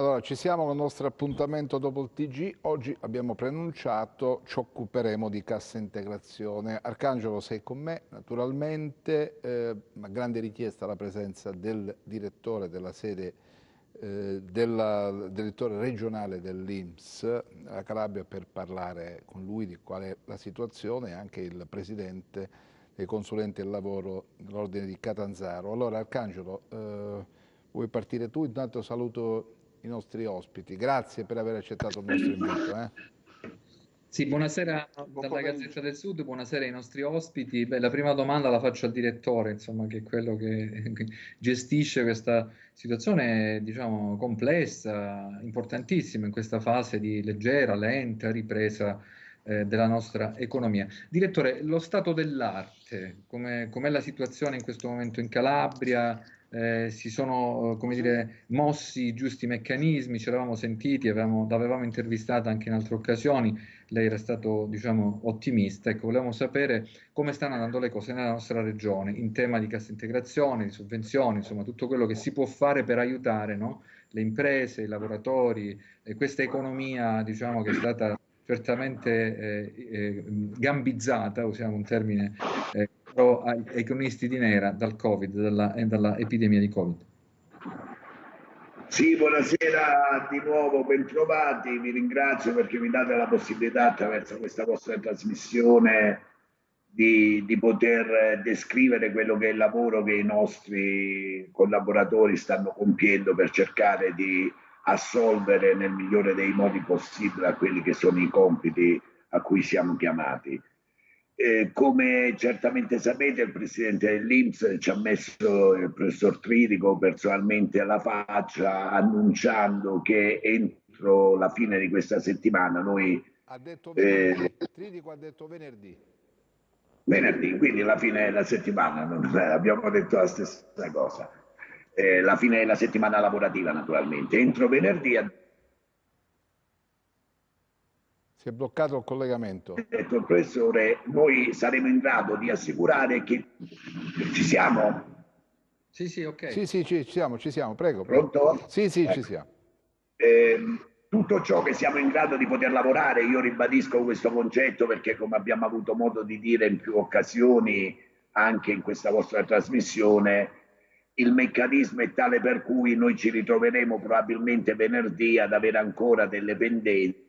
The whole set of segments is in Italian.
Allora, ci siamo al nostro appuntamento dopo il TG. Oggi abbiamo preannunciato, ci occuperemo di cassa integrazione. Arcangelo, sei con me, naturalmente. Una grande richiesta la presenza del direttore della sede, del direttore regionale dell'INPS a Calabria per parlare con lui di qual è la situazione e anche il presidente dei consulenti del lavoro dell'ordine di Catanzaro. Allora, Arcangelo, vuoi partire tu? Intanto saluto i nostri ospiti. Grazie per aver accettato il nostro invito. Sì, buonasera Buon dalla pomeriggio. Gazzetta del Sud, buonasera ai nostri ospiti. Beh, la prima domanda la faccio al direttore, insomma, che è quello che gestisce questa situazione, diciamo, complessa, importantissima in questa fase di leggera, lenta ripresa della nostra economia. Direttore, lo stato dell'arte, com'è la situazione in questo momento in Calabria? Si sono, come dire, mossi i giusti meccanismi, ci eravamo sentiti, l'avevamo intervistata anche in altre occasioni, lei era stato, diciamo, ottimista. Ecco, volevamo sapere come stanno andando le cose nella nostra regione in tema di cassa integrazione, di sovvenzioni, insomma, tutto quello che si può fare per aiutare, no? Le imprese, i lavoratori, e questa economia, diciamo, che è stata certamente gambizzata, usiamo un termine ai cronisti di nera dal Covid e dalla epidemia di Covid. Sì, buonasera di nuovo, bentrovati. Vi ringrazio perché mi date la possibilità attraverso questa vostra trasmissione di poter descrivere quello che è il lavoro che i nostri collaboratori stanno compiendo per cercare di assolvere nel migliore dei modi possibili a quelli che sono i compiti a cui siamo chiamati. Come certamente sapete, il presidente dell'INPS ci ha messo il professor Tridico personalmente alla faccia, annunciando che entro la fine di questa settimana noi... Ha detto venerdì, Tridico ha detto venerdì. Venerdì, quindi la fine della settimana, abbiamo detto la stessa cosa. La fine della settimana lavorativa, naturalmente. Entro venerdì Si è bloccato il collegamento. ha detto il professore, noi saremo in grado di assicurare che ci siamo. Sì, sì, ok. Sì, ci siamo, prego. Pronto? Sì, ci siamo. Tutto ciò che siamo in grado di poter lavorare, io ribadisco questo concetto perché come abbiamo avuto modo di dire in più occasioni anche in questa vostra trasmissione, il meccanismo è tale per cui noi ci ritroveremo probabilmente venerdì ad avere ancora delle pendenze.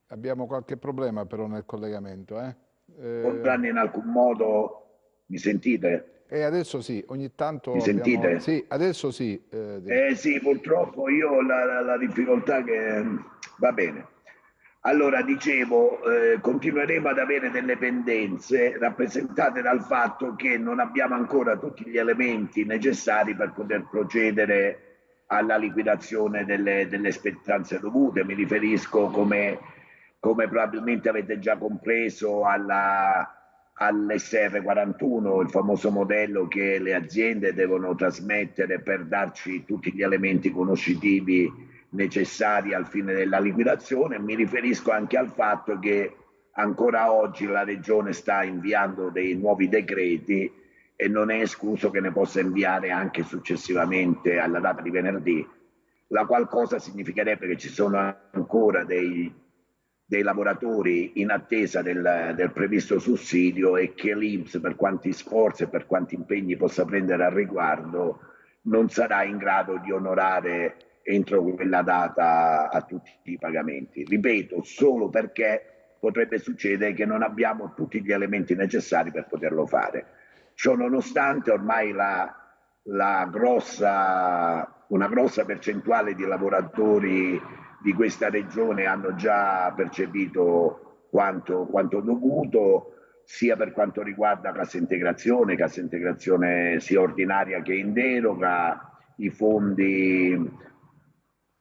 Abbiamo qualche problema però nel collegamento. Potranno in alcun modo, mi sentite? Adesso sì, ogni tanto Mi sentite? Sì, adesso sì. Sì, purtroppo io ho la difficoltà che... Va bene. Allora, dicevo, continueremo ad avere delle pendenze rappresentate dal fatto che non abbiamo ancora tutti gli elementi necessari per poter procedere alla liquidazione delle spettanze dovute. Mi riferisco, come probabilmente avete già compreso, all'SR41, il famoso modello che le aziende devono trasmettere per darci tutti gli elementi conoscitivi necessari al fine della liquidazione. Mi riferisco anche al fatto che ancora oggi la Regione sta inviando dei nuovi decreti e non è escluso che ne possa inviare anche successivamente alla data di venerdì, la qual cosa significherebbe che ci sono ancora dei lavoratori in attesa del previsto sussidio e che l'INPS, per quanti sforzi e per quanti impegni possa prendere al riguardo, non sarà in grado di onorare entro quella data a tutti i pagamenti. Ripeto, solo perché potrebbe succedere che non abbiamo tutti gli elementi necessari per poterlo fare. Ciò nonostante, ormai una grossa percentuale di lavoratori di questa regione hanno già percepito quanto dovuto, sia per quanto riguarda cassa integrazione sia ordinaria che in deroga, i fondi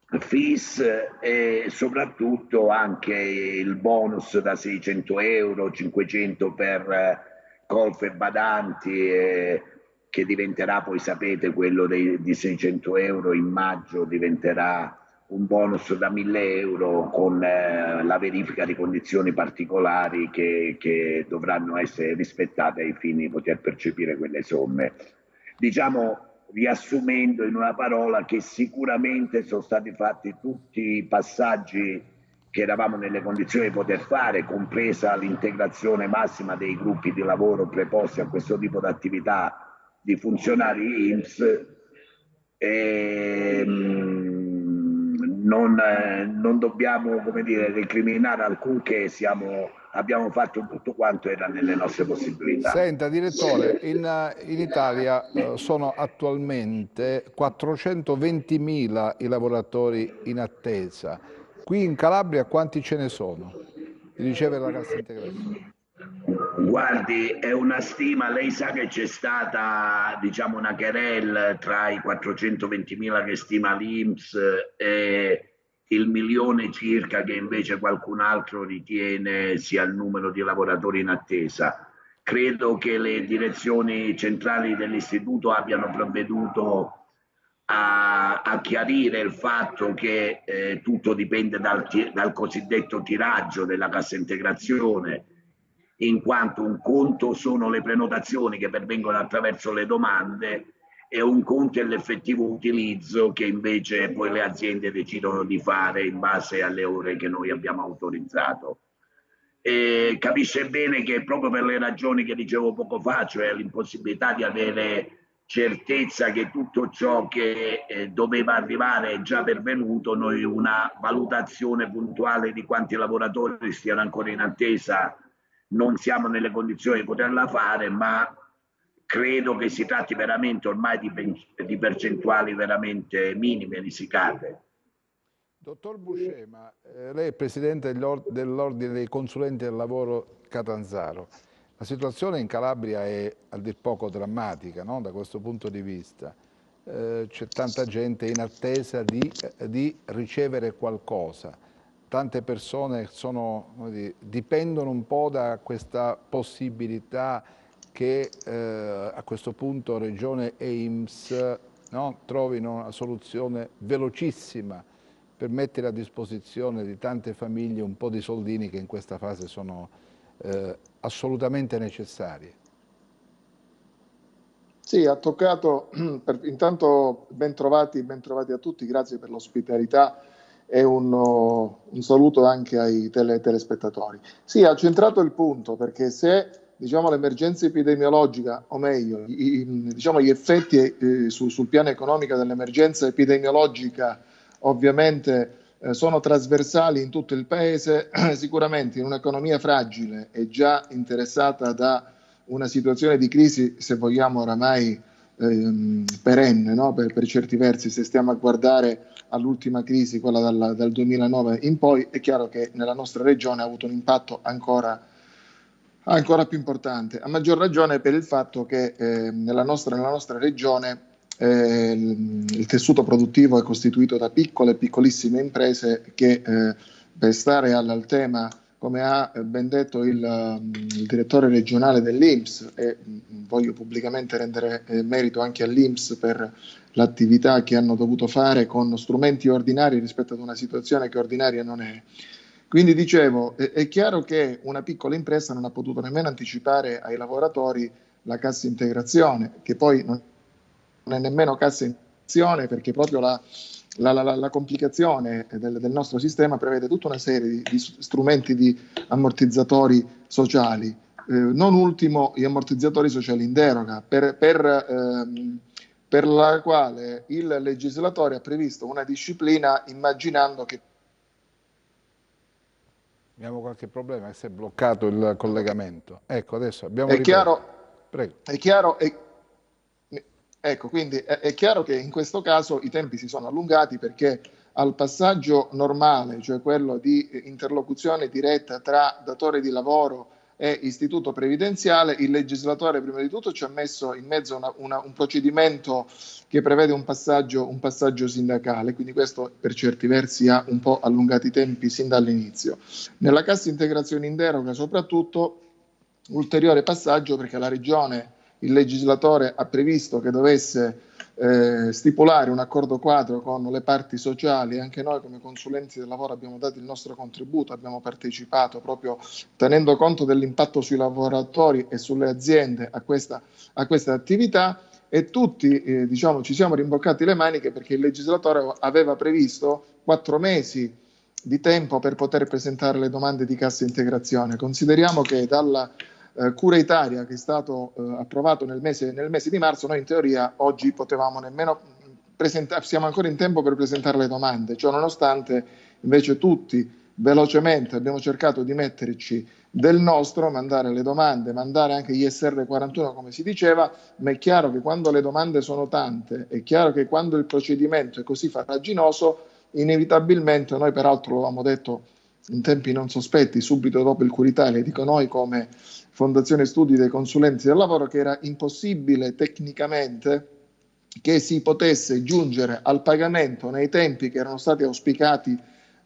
FIS e soprattutto anche il bonus da 600 euro, 500 per colf e badanti, che diventerà, poi sapete, quello di 600 euro in maggio diventerà un bonus da 1000 euro con la verifica di condizioni particolari che dovranno essere rispettate ai fini di poter percepire quelle somme. Diciamo, riassumendo in una parola che sicuramente sono stati fatti tutti i passaggi che eravamo nelle condizioni di poter fare, compresa l'integrazione massima dei gruppi di lavoro preposti a questo tipo di attività di funzionari INPS. Non dobbiamo, come dire, recriminare alcunché, abbiamo fatto tutto quanto era nelle nostre possibilità. Senta, direttore, in Italia sono attualmente 420.000 i lavoratori in attesa. Qui in Calabria quanti ce ne sono di ricevere la cassa integrazione? Guardi, è una stima, lei sa che c'è stata, diciamo, una querel tra i 420.000 che stima l'INPS e il milione circa che invece qualcun altro ritiene sia il numero di lavoratori in attesa. Credo che le direzioni centrali dell'istituto abbiano provveduto a chiarire il fatto che tutto dipende dal cosiddetto tiraggio della cassa integrazione, in quanto un conto sono le prenotazioni che pervengono attraverso le domande e un conto è l'effettivo utilizzo che invece poi le aziende decidono di fare in base alle ore che noi abbiamo autorizzato. Capisce bene che proprio per le ragioni che dicevo poco fa, cioè l'impossibilità di avere certezza che tutto ciò che doveva arrivare è già pervenuto, noi una valutazione puntuale di quanti lavoratori stiano ancora in attesa non siamo nelle condizioni di poterla fare, ma credo che si tratti veramente ormai di percentuali veramente minime, risicate. Dottor Buscema, lei è presidente dell'Ordine dei Consulenti del Lavoro Catanzaro. La situazione in Calabria è a dir poco drammatica, no? Da questo punto di vista. C'è tanta gente in attesa di ricevere qualcosa. Tante persone dipendono un po' da questa possibilità che a questo punto Regione e INPS, no, trovino una soluzione velocissima per mettere a disposizione di tante famiglie un po' di soldini che in questa fase sono assolutamente necessarie. Sì, ha toccato, intanto ben trovati a tutti, grazie per l'ospitalità e un saluto anche ai telespettatori. Sì, ha centrato il punto, perché se diciamo, l'emergenza epidemiologica, o meglio, diciamo, gli effetti sul piano economico dell'emergenza epidemiologica ovviamente sono trasversali in tutto il Paese, sicuramente in un'economia fragile e già interessata da una situazione di crisi, se vogliamo, oramai perenne, no? Per certi versi, se stiamo a guardare all'ultima crisi, quella dal 2009 in poi, è chiaro che nella nostra regione ha avuto un impatto ancora più importante, a maggior ragione per il fatto che nella nostra regione il tessuto produttivo è costituito da piccole e piccolissime imprese che per stare al tema, come ha ben detto il direttore regionale dell'INPS, e voglio pubblicamente rendere merito anche all'INPS per l'attività che hanno dovuto fare con strumenti ordinari rispetto ad una situazione che ordinaria non è. Quindi dicevo, è chiaro che una piccola impresa non ha potuto nemmeno anticipare ai lavoratori la cassa integrazione, che poi non è nemmeno cassa integrazione, perché proprio la complicazione del nostro sistema prevede tutta una serie di strumenti di ammortizzatori sociali, non ultimo gli ammortizzatori sociali in deroga, per la quale il legislatore ha previsto una disciplina immaginando che... Abbiamo qualche problema, si è bloccato il collegamento. Ecco, adesso abbiamo È chiaro, Prego. è chiaro, ecco, quindi è chiaro che in questo caso i tempi si sono allungati, perché al passaggio normale, cioè quello di interlocuzione diretta tra datore di lavoro e istituto previdenziale, il legislatore prima di tutto ci ha messo in mezzo un procedimento che prevede un passaggio sindacale, quindi questo per certi versi ha un po' allungato i tempi sin dall'inizio. Nella cassa integrazione in deroga soprattutto ulteriore passaggio, perché la Regione, il legislatore ha previsto che dovesse stipulare un accordo quadro con le parti sociali. Anche noi come consulenti del lavoro abbiamo dato il nostro contributo, abbiamo partecipato proprio tenendo conto dell'impatto sui lavoratori e sulle aziende a questa attività, e tutti diciamo, ci siamo rimboccati le maniche perché il legislatore aveva previsto 4 mesi di tempo per poter presentare le domande di cassa integrazione. Consideriamo che dalla cura Italia, che è stato approvato nel mese di marzo, noi in teoria oggi potevamo nemmeno siamo ancora in tempo per presentare le domande, ciò nonostante invece tutti velocemente abbiamo cercato di metterci del nostro, mandare le domande, mandare anche gli SR41 come si diceva, ma è chiaro che quando le domande sono tante, è chiaro che quando il procedimento è così farraginoso, inevitabilmente, noi peraltro lo avevamo detto in tempi non sospetti, subito dopo il Cura Italia, dico noi come Fondazione Studi dei Consulenti del Lavoro, che era impossibile tecnicamente che si potesse giungere al pagamento nei tempi che erano stati auspicati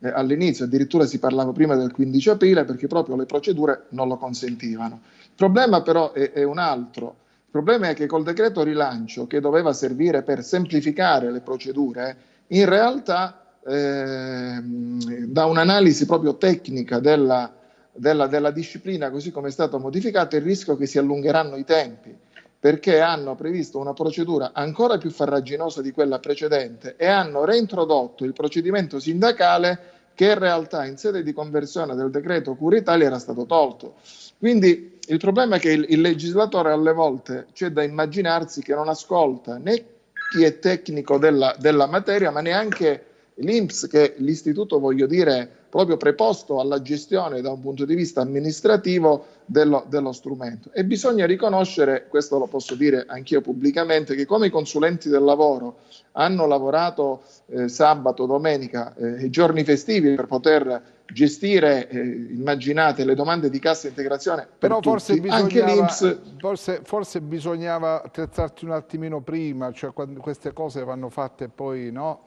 all'inizio, addirittura si parlava prima del 15 aprile perché proprio le procedure non lo consentivano. Il problema però è un altro. Il problema è che col decreto rilancio, che doveva servire per semplificare le procedure, in realtà da un'analisi proprio tecnica della disciplina così come è stato modificato, il rischio che si allungheranno i tempi, perché hanno previsto una procedura ancora più farraginosa di quella precedente e hanno reintrodotto il procedimento sindacale che in realtà in sede di conversione del decreto Cura Italia era stato tolto. Quindi il problema è che il legislatore alle volte c'è da immaginarsi che non ascolta né chi è tecnico della materia, ma neanche l'INPS, che è l'istituto, voglio dire, proprio preposto alla gestione da un punto di vista amministrativo dello strumento. E bisogna riconoscere, questo lo posso dire anch'io pubblicamente, che come i consulenti del lavoro hanno lavorato sabato, domenica e giorni festivi per poter gestire, immaginate, le domande di cassa integrazione per però tutti, forse anche bisognava, l'INPS. forse bisognava attrezzarti un attimino prima, cioè quando queste cose vanno fatte poi, no?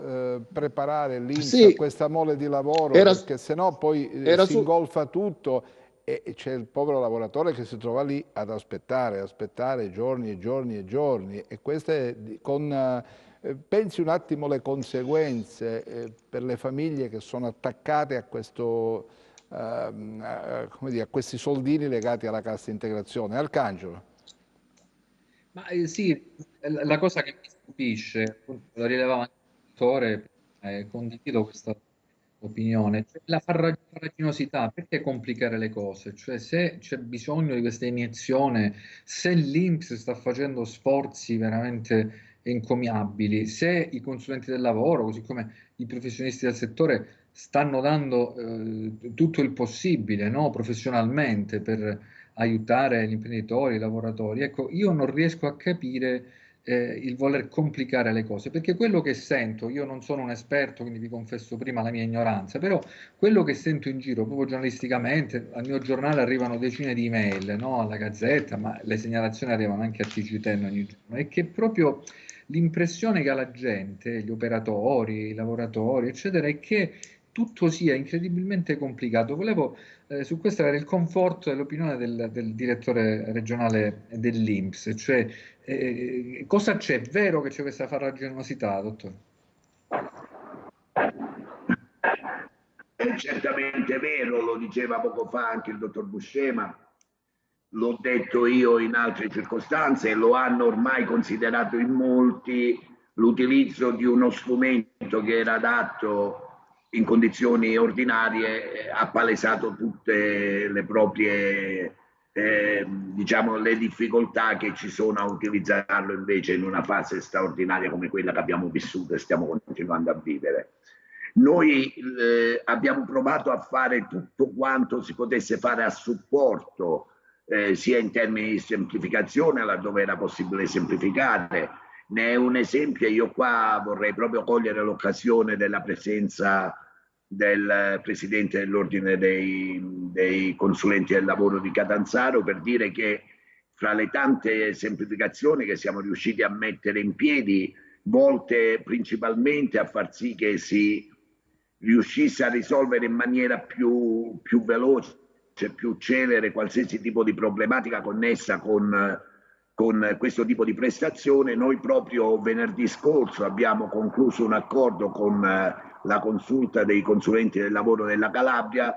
Preparare l'INPS a Sì, questa mole di lavoro, era, perché sennò poi era si su, ingolfa tutto e c'è il povero lavoratore che si trova lì ad aspettare giorni e giorni e giorni, e queste pensi un attimo alle conseguenze per le famiglie che sono attaccate a questo, come dire, a questi soldini legati alla cassa integrazione. Arcangelo. Ma sì, la cosa che mi stupisce, appunto, lo rilevava anche il dottore, condivido questa opinione, cioè la farraginosità, perché complicare le cose? Cioè se c'è bisogno di questa iniezione, se l'INPS sta facendo sforzi veramente encomiabili, se i consulenti del lavoro, così come i professionisti del settore, stanno dando tutto il possibile, no, professionalmente per aiutare gli imprenditori, i lavoratori. Ecco, io non riesco a capire il voler complicare le cose, perché quello che sento, io non sono un esperto, quindi vi confesso prima la mia ignoranza, però quello che sento in giro, proprio giornalisticamente, al mio giornale arrivano decine di email, no? Alla Gazzetta, ma le segnalazioni arrivano anche a TG10 ogni giorno, è che proprio l'impressione che ha la gente, gli operatori, i lavoratori, eccetera, è che tutto sia incredibilmente complicato. Volevo su questo avere il conforto e l'opinione del direttore regionale dell'INPS, cioè cosa c'è? È vero che c'è questa farraginosità, dottor? È certamente vero, lo diceva poco fa anche il dottor Buscema, l'ho detto io in altre circostanze e lo hanno ormai considerato in molti, l'utilizzo di uno strumento che era adatto in condizioni ordinarie ha palesato tutte le proprie diciamo le difficoltà che ci sono a utilizzarlo invece in una fase straordinaria come quella che abbiamo vissuto e stiamo continuando a vivere. Noi abbiamo provato a fare tutto quanto si potesse fare a supporto sia in termini di semplificazione laddove era possibile semplificare. Ne è un esempio, io qua vorrei proprio cogliere l'occasione della presenza del presidente dell'ordine dei consulenti del lavoro di Catanzaro per dire che fra le tante semplificazioni che siamo riusciti a mettere in piedi, volte principalmente a far sì che si riuscisse a risolvere in maniera più veloce, più celere qualsiasi tipo di problematica connessa con questo tipo di prestazione. Noi proprio venerdì scorso abbiamo concluso un accordo con la consulta dei consulenti del lavoro della Calabria,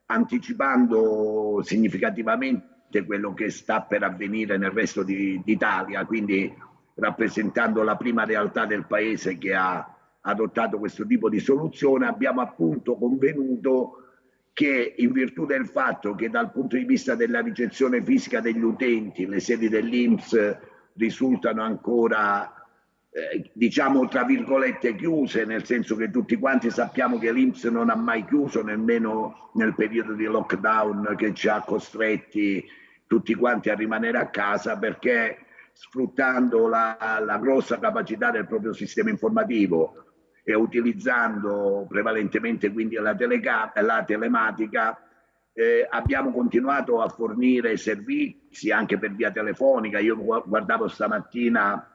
anticipando significativamente quello che sta per avvenire nel resto d'Italia, quindi rappresentando la prima realtà del paese che ha adottato questo tipo di soluzione, abbiamo appunto convenuto che, in virtù del fatto che dal punto di vista della ricezione fisica degli utenti le sedi dell'INPS risultano ancora diciamo tra virgolette chiuse, nel senso che tutti quanti sappiamo che l'INPS non ha mai chiuso, nemmeno nel periodo di lockdown che ci ha costretti tutti quanti a rimanere a casa, perché sfruttando la grossa capacità del proprio sistema informativo e utilizzando prevalentemente quindi la telematica, abbiamo continuato a fornire servizi anche per via telefonica. Io guardavo stamattina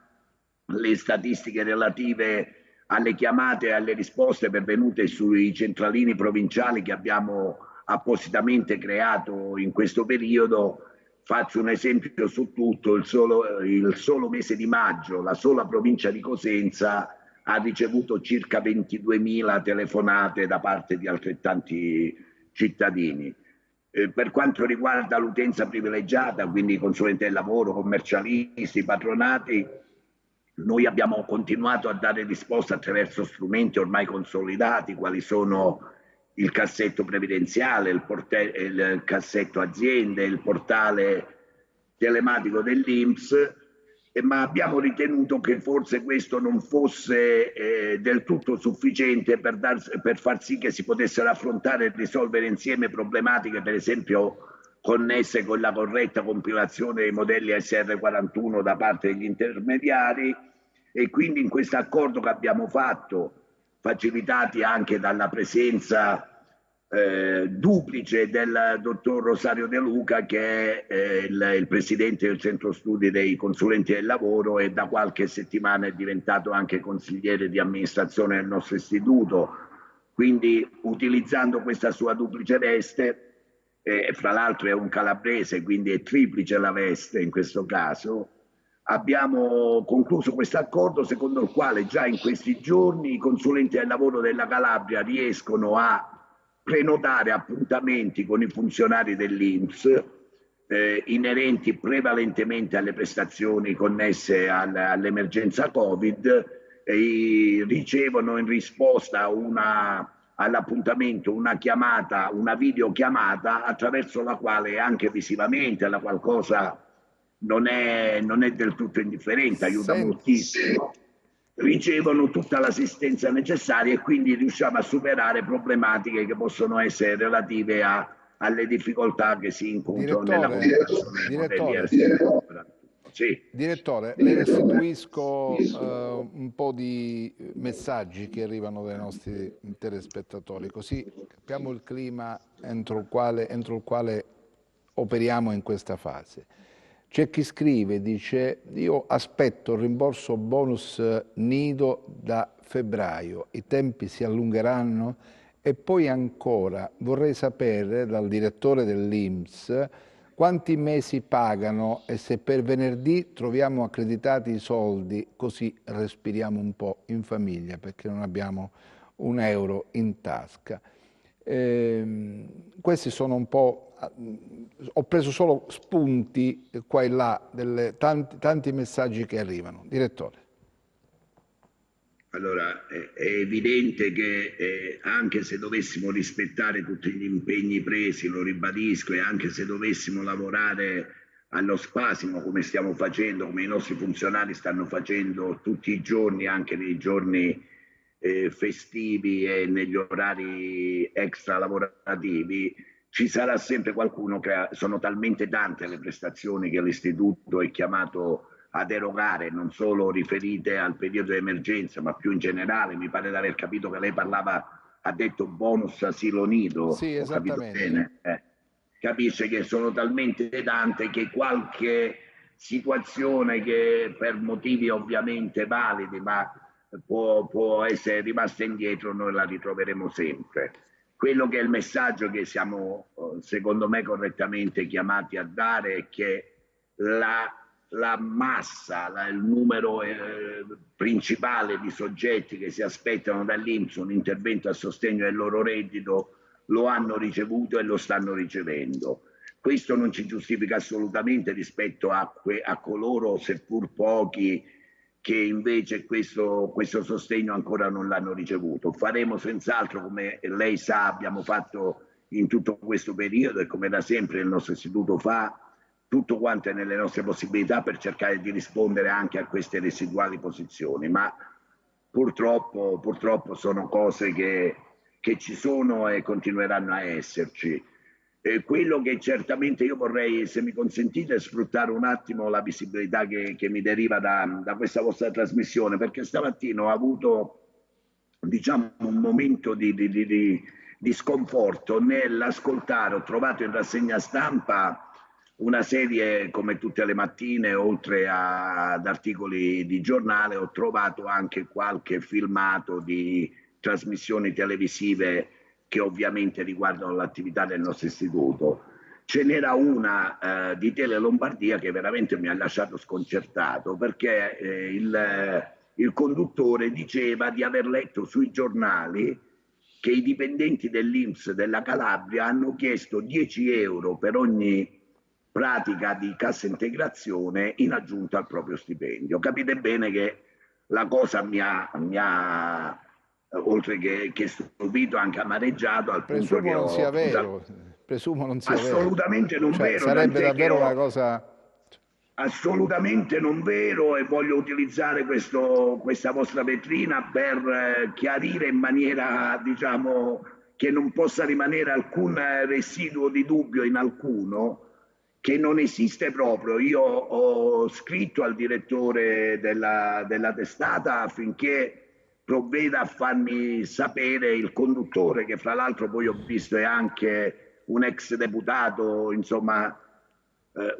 le statistiche relative alle chiamate e alle risposte pervenute sui centralini provinciali che abbiamo appositamente creato in questo periodo. Faccio un esempio su tutto: il solo mese di maggio la sola provincia di Cosenza ha ricevuto circa 22.000 telefonate da parte di altrettanti cittadini. Per quanto riguarda l'utenza privilegiata, quindi consulenti del lavoro, commercialisti, patronati, noi abbiamo continuato a dare risposta attraverso strumenti ormai consolidati, quali sono il cassetto previdenziale, il cassetto aziende, il portale telematico dell'INPS, ma abbiamo ritenuto che forse questo non fosse del tutto sufficiente per far sì che si potessero affrontare e risolvere insieme problematiche, per esempio connesse con la corretta compilazione dei modelli SR41 da parte degli intermediari. E quindi in questo accordo che abbiamo fatto, facilitati anche dalla presenza duplice del dottor Rosario De Luca, che è il presidente del centro studi dei consulenti del lavoro e da qualche settimana è diventato anche consigliere di amministrazione del nostro istituto. Quindi, utilizzando questa sua duplice veste, fra l'altro è un calabrese, quindi è triplice la veste in questo caso, abbiamo concluso questo accordo secondo il quale già in questi giorni i consulenti del lavoro della Calabria riescono a prenotare appuntamenti con i funzionari dell'INPS inerenti prevalentemente alle prestazioni connesse all'emergenza Covid, e ricevono in risposta all'appuntamento una chiamata, una videochiamata attraverso la quale anche visivamente la qualcosa non è del tutto indifferente, aiuta moltissimo. Ricevono tutta l'assistenza necessaria e quindi riusciamo a superare problematiche che possono essere relative alle difficoltà che si incontrano nella comunicazione. Direttore, le restituisco un po' di messaggi che arrivano dai nostri telespettatori, così capiamo il clima entro il quale operiamo in questa fase. C'è chi scrive, dice: io aspetto il rimborso bonus nido da febbraio, i tempi si allungheranno? E poi ancora vorrei sapere dal direttore dell'INPS quanti mesi pagano e se per venerdì troviamo accreditati i soldi, così respiriamo un po' in famiglia, perché non abbiamo un euro in tasca. Questi sono un po', ho preso solo spunti qua e là, tanti messaggi che arrivano. Direttore. Allora, è evidente che anche se dovessimo rispettare tutti gli impegni presi, lo ribadisco, e anche se dovessimo lavorare allo spasimo come stiamo facendo, come i nostri funzionari stanno facendo tutti i giorni, anche nei giorni festivi e negli orari extra lavorativi, ci sarà sempre qualcuno che sono talmente tante le prestazioni che l'istituto è chiamato ad erogare, non solo riferite al periodo di emergenza, ma più in generale. Mi pare di aver capito che lei ha detto bonus asilo nido. Sì, esattamente. Ho capito bene? Capisce che sono talmente tante che qualche situazione che per motivi ovviamente validi, ma può essere rimasta indietro, noi la ritroveremo sempre. Quello che è il messaggio che siamo, secondo me, correttamente chiamati a dare è che la massa, il numero principale di soggetti che si aspettano dall'INPS un intervento a sostegno del loro reddito lo hanno ricevuto e lo stanno ricevendo. Questo non ci giustifica assolutamente rispetto a coloro, seppur pochi, che invece questo sostegno ancora non l'hanno ricevuto. Faremo senz'altro, come lei sa, abbiamo fatto in tutto questo periodo e come da sempre il nostro istituto fa, tutto quanto è nelle nostre possibilità per cercare di rispondere anche a queste residuali posizioni, ma purtroppo sono cose che ci sono e continueranno a esserci. Quello che certamente io vorrei, se mi consentite, sfruttare un attimo la visibilità che mi deriva da questa vostra trasmissione, perché stamattina ho avuto, diciamo, un momento di sconforto nell'ascoltare. Ho trovato in rassegna stampa una serie, come tutte le mattine, oltre ad articoli di giornale, ho trovato anche qualche filmato di trasmissioni televisive che ovviamente riguardano l'attività del nostro istituto. Ce n'era una di Tele Lombardia che veramente mi ha lasciato sconcertato, perché il conduttore diceva di aver letto sui giornali che i dipendenti dell'INPS della Calabria hanno chiesto 10 euro per ogni pratica di cassa integrazione in aggiunta al proprio stipendio. Capite bene che la cosa mi ha oltre che stupito, anche amareggiato, al punto che non sia vero. Presumo non sia assolutamente vero. Non vero. Sarebbe davvero una cosa... Assolutamente non vero, e voglio utilizzare questa vostra vetrina per chiarire in maniera, diciamo, che non possa rimanere alcun residuo di dubbio in alcuno, che non esiste proprio. Io ho scritto al direttore della testata affinché provveda a farmi sapere il conduttore, che fra l'altro poi ho visto è anche un ex deputato, insomma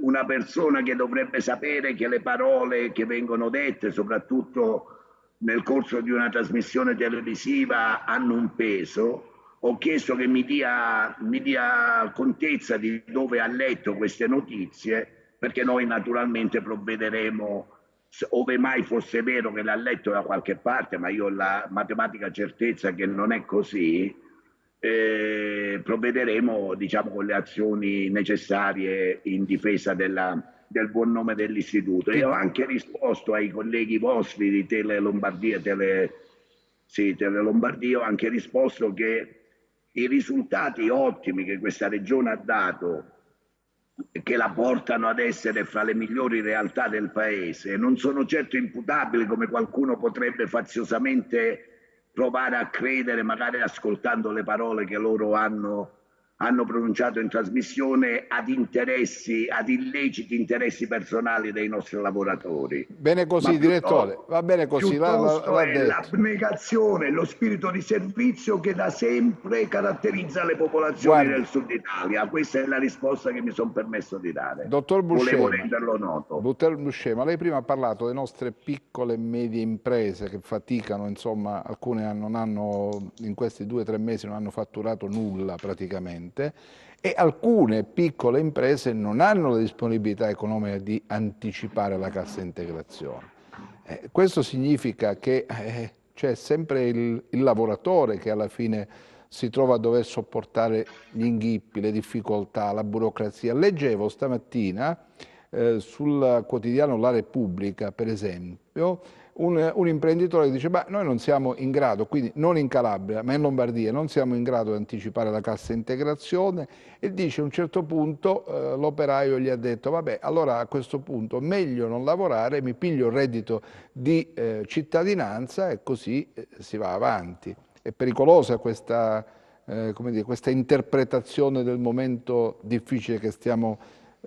una persona che dovrebbe sapere che le parole che vengono dette, soprattutto nel corso di una trasmissione televisiva, hanno un peso. Ho chiesto che mi dia contezza di dove ha letto queste notizie, perché noi naturalmente provvederemo, ove mai fosse vero che l'ha letto da qualche parte, ma io ho la matematica certezza che non è così, provvederemo, diciamo, con le azioni necessarie in difesa del buon nome dell'istituto. Io ho anche risposto ai colleghi vostri di Tele Lombardia, Tele Lombardia, ho anche risposto che i risultati ottimi che questa regione ha dato, che la portano ad essere fra le migliori realtà del paese, non sono certo imputabili, come qualcuno potrebbe faziosamente provare a credere, magari ascoltando le parole che loro hanno pronunciato in trasmissione, ad illeciti interessi personali dei nostri lavoratori. Bene così, direttore, va bene così. Piuttosto è l'abnegazione, lo spirito di servizio che da sempre caratterizza le popolazioni del Sud Italia. Questa è la risposta che mi sono permesso di dare. Dottor Buscema, volevo renderlo noto. Dottor Buscema, lei prima ha parlato delle nostre piccole e medie imprese che faticano, insomma, alcune non hanno, in questi 2 o 3 mesi non hanno fatturato nulla praticamente, e alcune piccole imprese non hanno la disponibilità economica di anticipare la cassa integrazione. Questo significa che c'è sempre il lavoratore che alla fine si trova a dover sopportare gli inghippi, le difficoltà, la burocrazia. Leggevo stamattina sul quotidiano La Repubblica, per esempio, un imprenditore che dice: beh, noi non siamo in grado, quindi non in Calabria ma in Lombardia, non siamo in grado di anticipare la cassa integrazione, e dice a un certo punto l'operaio gli ha detto: vabbè, allora a questo punto meglio non lavorare, mi piglio il reddito di cittadinanza e così si va avanti. È pericolosa questa, come dire, questa interpretazione del momento difficile che stiamo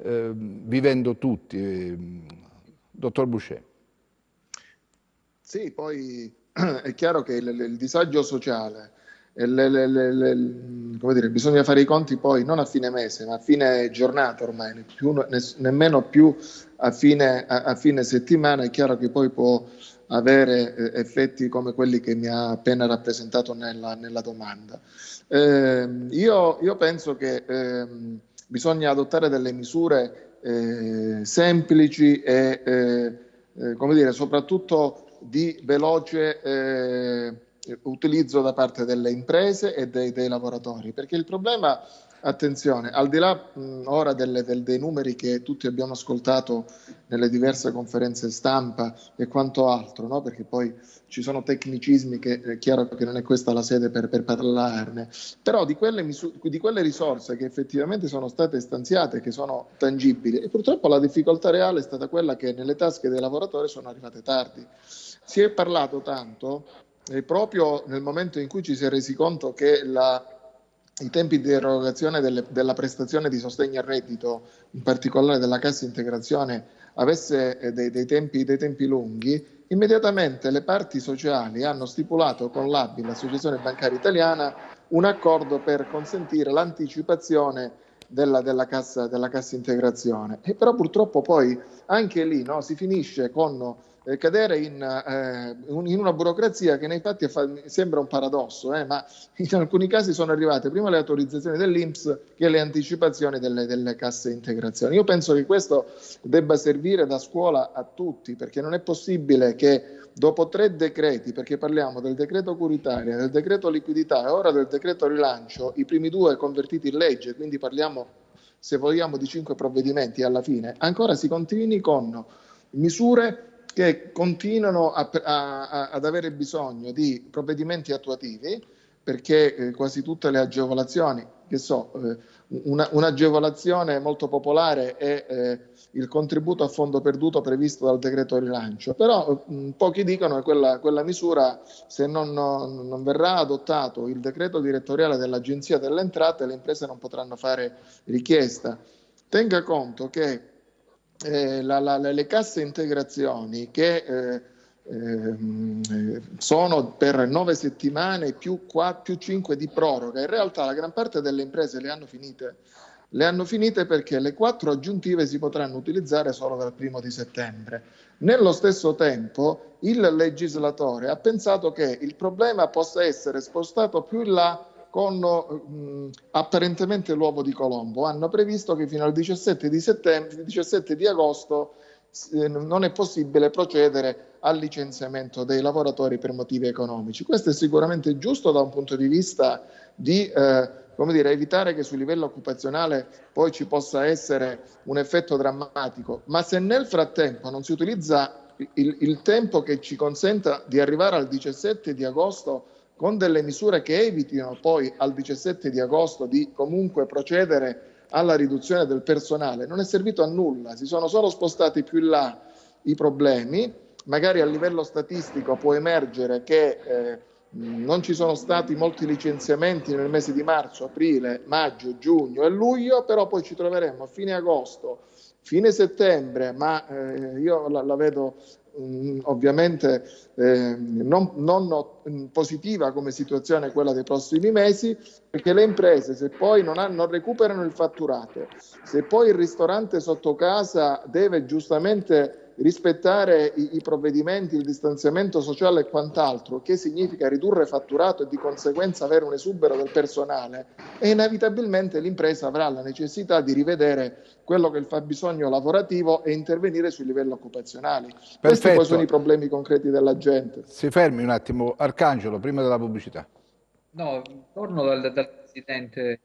vivendo tutti, dottor Boucher. Sì, poi è chiaro che il disagio sociale, come dire, bisogna fare i conti poi non a fine mese, ma a fine giornata ormai, nemmeno più a fine settimana. È chiaro che poi può avere effetti come quelli che mi ha appena rappresentato nella domanda. Io penso che bisogna adottare delle misure semplici e come dire, soprattutto di veloce utilizzo da parte delle imprese e dei lavoratori, perché il problema, attenzione, al di là ora dei numeri che tutti abbiamo ascoltato nelle diverse conferenze stampa e quanto altro, no? Perché poi ci sono tecnicismi che è chiaro che non è questa la sede per parlarne, però di quelle risorse che effettivamente sono state stanziate, che sono tangibili, e purtroppo la difficoltà reale è stata quella che nelle tasche dei lavoratori sono arrivate tardi. Si è parlato tanto proprio nel momento in cui ci si è resi conto che i tempi di erogazione della prestazione di sostegno al reddito, in particolare della cassa integrazione, avesse dei tempi lunghi, immediatamente le parti sociali hanno stipulato con l'ABI, l'Associazione Bancaria Italiana, un accordo per consentire l'anticipazione della cassa integrazione. E però purtroppo poi anche lì, no, si finisce con cadere in una burocrazia che nei fatti sembra un paradosso, ma in alcuni casi sono arrivate prima le autorizzazioni dell'INPS che le anticipazioni delle casse integrazioni. Io penso che questo debba servire da scuola a tutti, perché non è possibile che dopo 3 decreti, perché parliamo del decreto curitaria, del decreto liquidità e ora del decreto rilancio, i primi 2 convertiti in legge, quindi parliamo, se vogliamo, di 5 provvedimenti alla fine, ancora si continui con misure che continuano ad avere bisogno di provvedimenti attuativi, perché quasi tutte le agevolazioni, un'agevolazione molto popolare è il contributo a fondo perduto previsto dal decreto rilancio, però pochi dicono che quella misura, se non verrà adottato il decreto direttoriale dell'Agenzia delle Entrate, le imprese non potranno fare richiesta. Tenga conto che le casse integrazioni che sono per 9 settimane più 5 di proroga, in realtà la gran parte delle imprese le hanno finite perché le 4 aggiuntive si potranno utilizzare solo dal 1° settembre. Nello stesso tempo il legislatore ha pensato che il problema possa essere spostato più in là con apparentemente l'uovo di Colombo. Hanno previsto che fino al 17 di agosto non è possibile procedere al licenziamento dei lavoratori per motivi economici. Questo è sicuramente giusto da un punto di vista di evitare che sul livello occupazionale poi ci possa essere un effetto drammatico, ma se nel frattempo non si utilizza il tempo che ci consenta di arrivare al 17 di agosto con delle misure che evitino poi al 17 di agosto di comunque procedere alla riduzione del personale, non è servito a nulla, si sono solo spostati più in là i problemi. Magari a livello statistico può emergere che non ci sono stati molti licenziamenti nel mese di marzo, aprile, maggio, giugno e luglio, però poi ci troveremo a fine agosto, fine settembre, ma io la vedo ovviamente non positiva come situazione quella dei prossimi mesi, perché le imprese, se poi non recuperano il fatturato, se poi il ristorante sotto casa deve giustamente rispettare i provvedimenti, il distanziamento sociale e quant'altro, che significa ridurre fatturato e di conseguenza avere un esubero del personale, e inevitabilmente l'impresa avrà la necessità di rivedere quello che è il fabbisogno lavorativo e intervenire sui livelli occupazionali. Perfetto. Questi poi sono i problemi concreti della gente. Si fermi un attimo, Arcangelo, prima della pubblicità. No, torno dal Presidente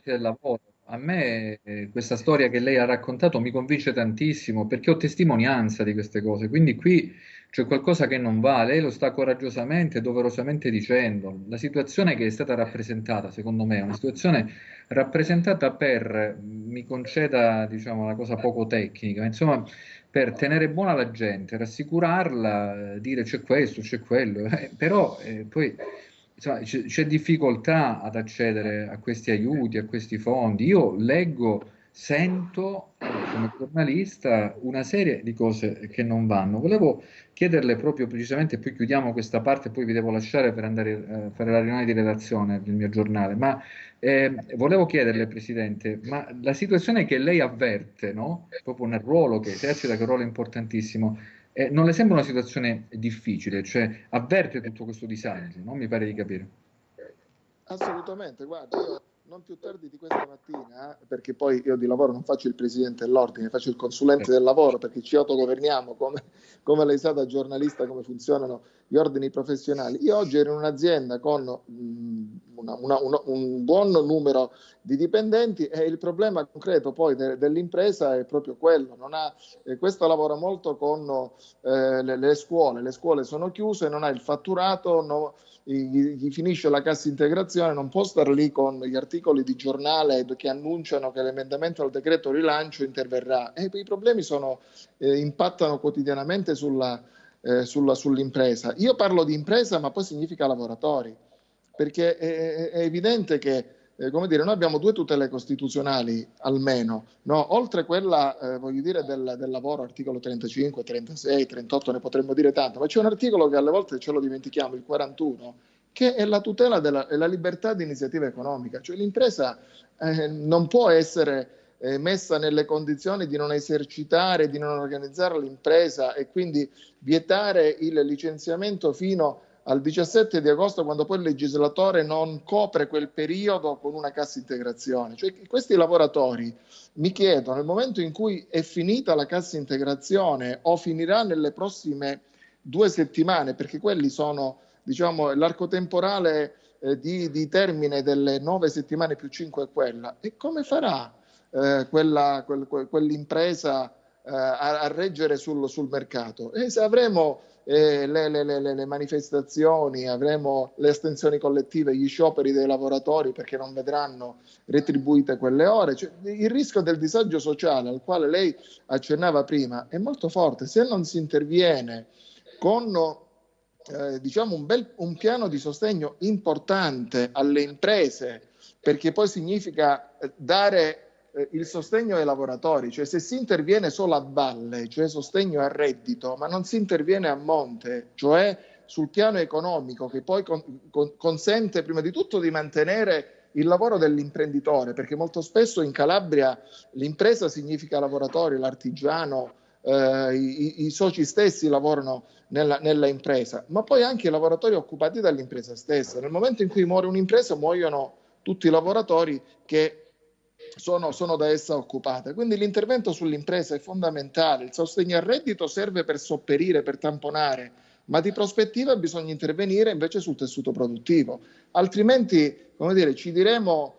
del lavoro. A me questa storia che lei ha raccontato mi convince tantissimo perché ho testimonianza di queste cose, quindi qui c'è qualcosa che non va, lei lo sta coraggiosamente e doverosamente dicendo. La situazione che è stata rappresentata, secondo me, è una situazione rappresentata per, mi conceda, diciamo, una cosa poco tecnica, insomma, per tenere buona la gente, rassicurarla, dire c'è questo, c'è quello, però poi insomma, c'è difficoltà ad accedere a questi aiuti, a questi fondi. Io leggo, sento come giornalista una serie di cose che non vanno. Volevo chiederle proprio precisamente, poi chiudiamo questa parte, poi vi devo lasciare per andare a fare la riunione di redazione del mio giornale, ma volevo chiederle, Presidente, ma la situazione che lei avverte, no? Proprio nel ruolo che esercita, che è un ruolo importantissimo, non le sembra una situazione difficile? Cioè, avverte tutto questo disagio, no? Mi pare di capire. Assolutamente, guarda, io non più tardi di questa mattina, perché poi io di lavoro non faccio il presidente dell'ordine, faccio il consulente del lavoro, perché ci autogoverniamo, come lei sa da giornalista, come funzionano gli ordini professionali. Io oggi ero in un'azienda con un buon numero di dipendenti e il problema concreto poi dell'impresa è proprio quello. Questo lavora molto con le scuole sono chiuse, non ha il fatturato, gli finisce la cassa integrazione, non può stare lì con gli articoli di giornale che annunciano che l'emendamento al decreto rilancio interverrà. E i problemi impattano quotidianamente sull'impresa. Io parlo di impresa, ma poi significa lavoratori, perché è evidente che come dire, noi abbiamo 2 tutele costituzionali almeno, no? Oltre quella voglio dire del lavoro, articolo 35, 36, 38, ne potremmo dire tanto, ma c'è un articolo che alle volte ce lo dimentichiamo, il 41, che è la tutela della libertà di iniziativa economica, cioè l'impresa non può essere messa nelle condizioni di non esercitare, di non organizzare l'impresa e quindi vietare il licenziamento fino al 17 di agosto, quando poi il legislatore non copre quel periodo con una cassa integrazione. Cioè, questi lavoratori mi chiedono, nel momento in cui è finita la cassa integrazione o finirà nelle prossime 2 settimane, perché quelli sono, diciamo, l'arco temporale di termine delle 9 settimane più 5 è quella, e come farà quell'impresa a reggere sul mercato? E se avremo le manifestazioni, avremo le astensioni collettive, gli scioperi dei lavoratori perché non vedranno retribuite quelle ore, cioè, il rischio del disagio sociale al quale lei accennava prima è molto forte. Se non si interviene con diciamo un piano di sostegno importante alle imprese, perché poi significa dare il sostegno ai lavoratori, cioè se si interviene solo a valle, cioè sostegno al reddito, ma non si interviene a monte, cioè sul piano economico, che poi consente prima di tutto di mantenere il lavoro dell'imprenditore, perché molto spesso in Calabria l'impresa significa lavoratori, l'artigiano, i soci stessi lavorano nella impresa, ma poi anche i lavoratori occupati dall'impresa stessa. Nel momento in cui muore un'impresa muoiono tutti i lavoratori che sono da essa occupate. Quindi l'intervento sull'impresa è fondamentale. Il sostegno al reddito serve per sopperire, per tamponare, ma di prospettiva bisogna intervenire invece sul tessuto produttivo. Altrimenti, come dire, ci diremo,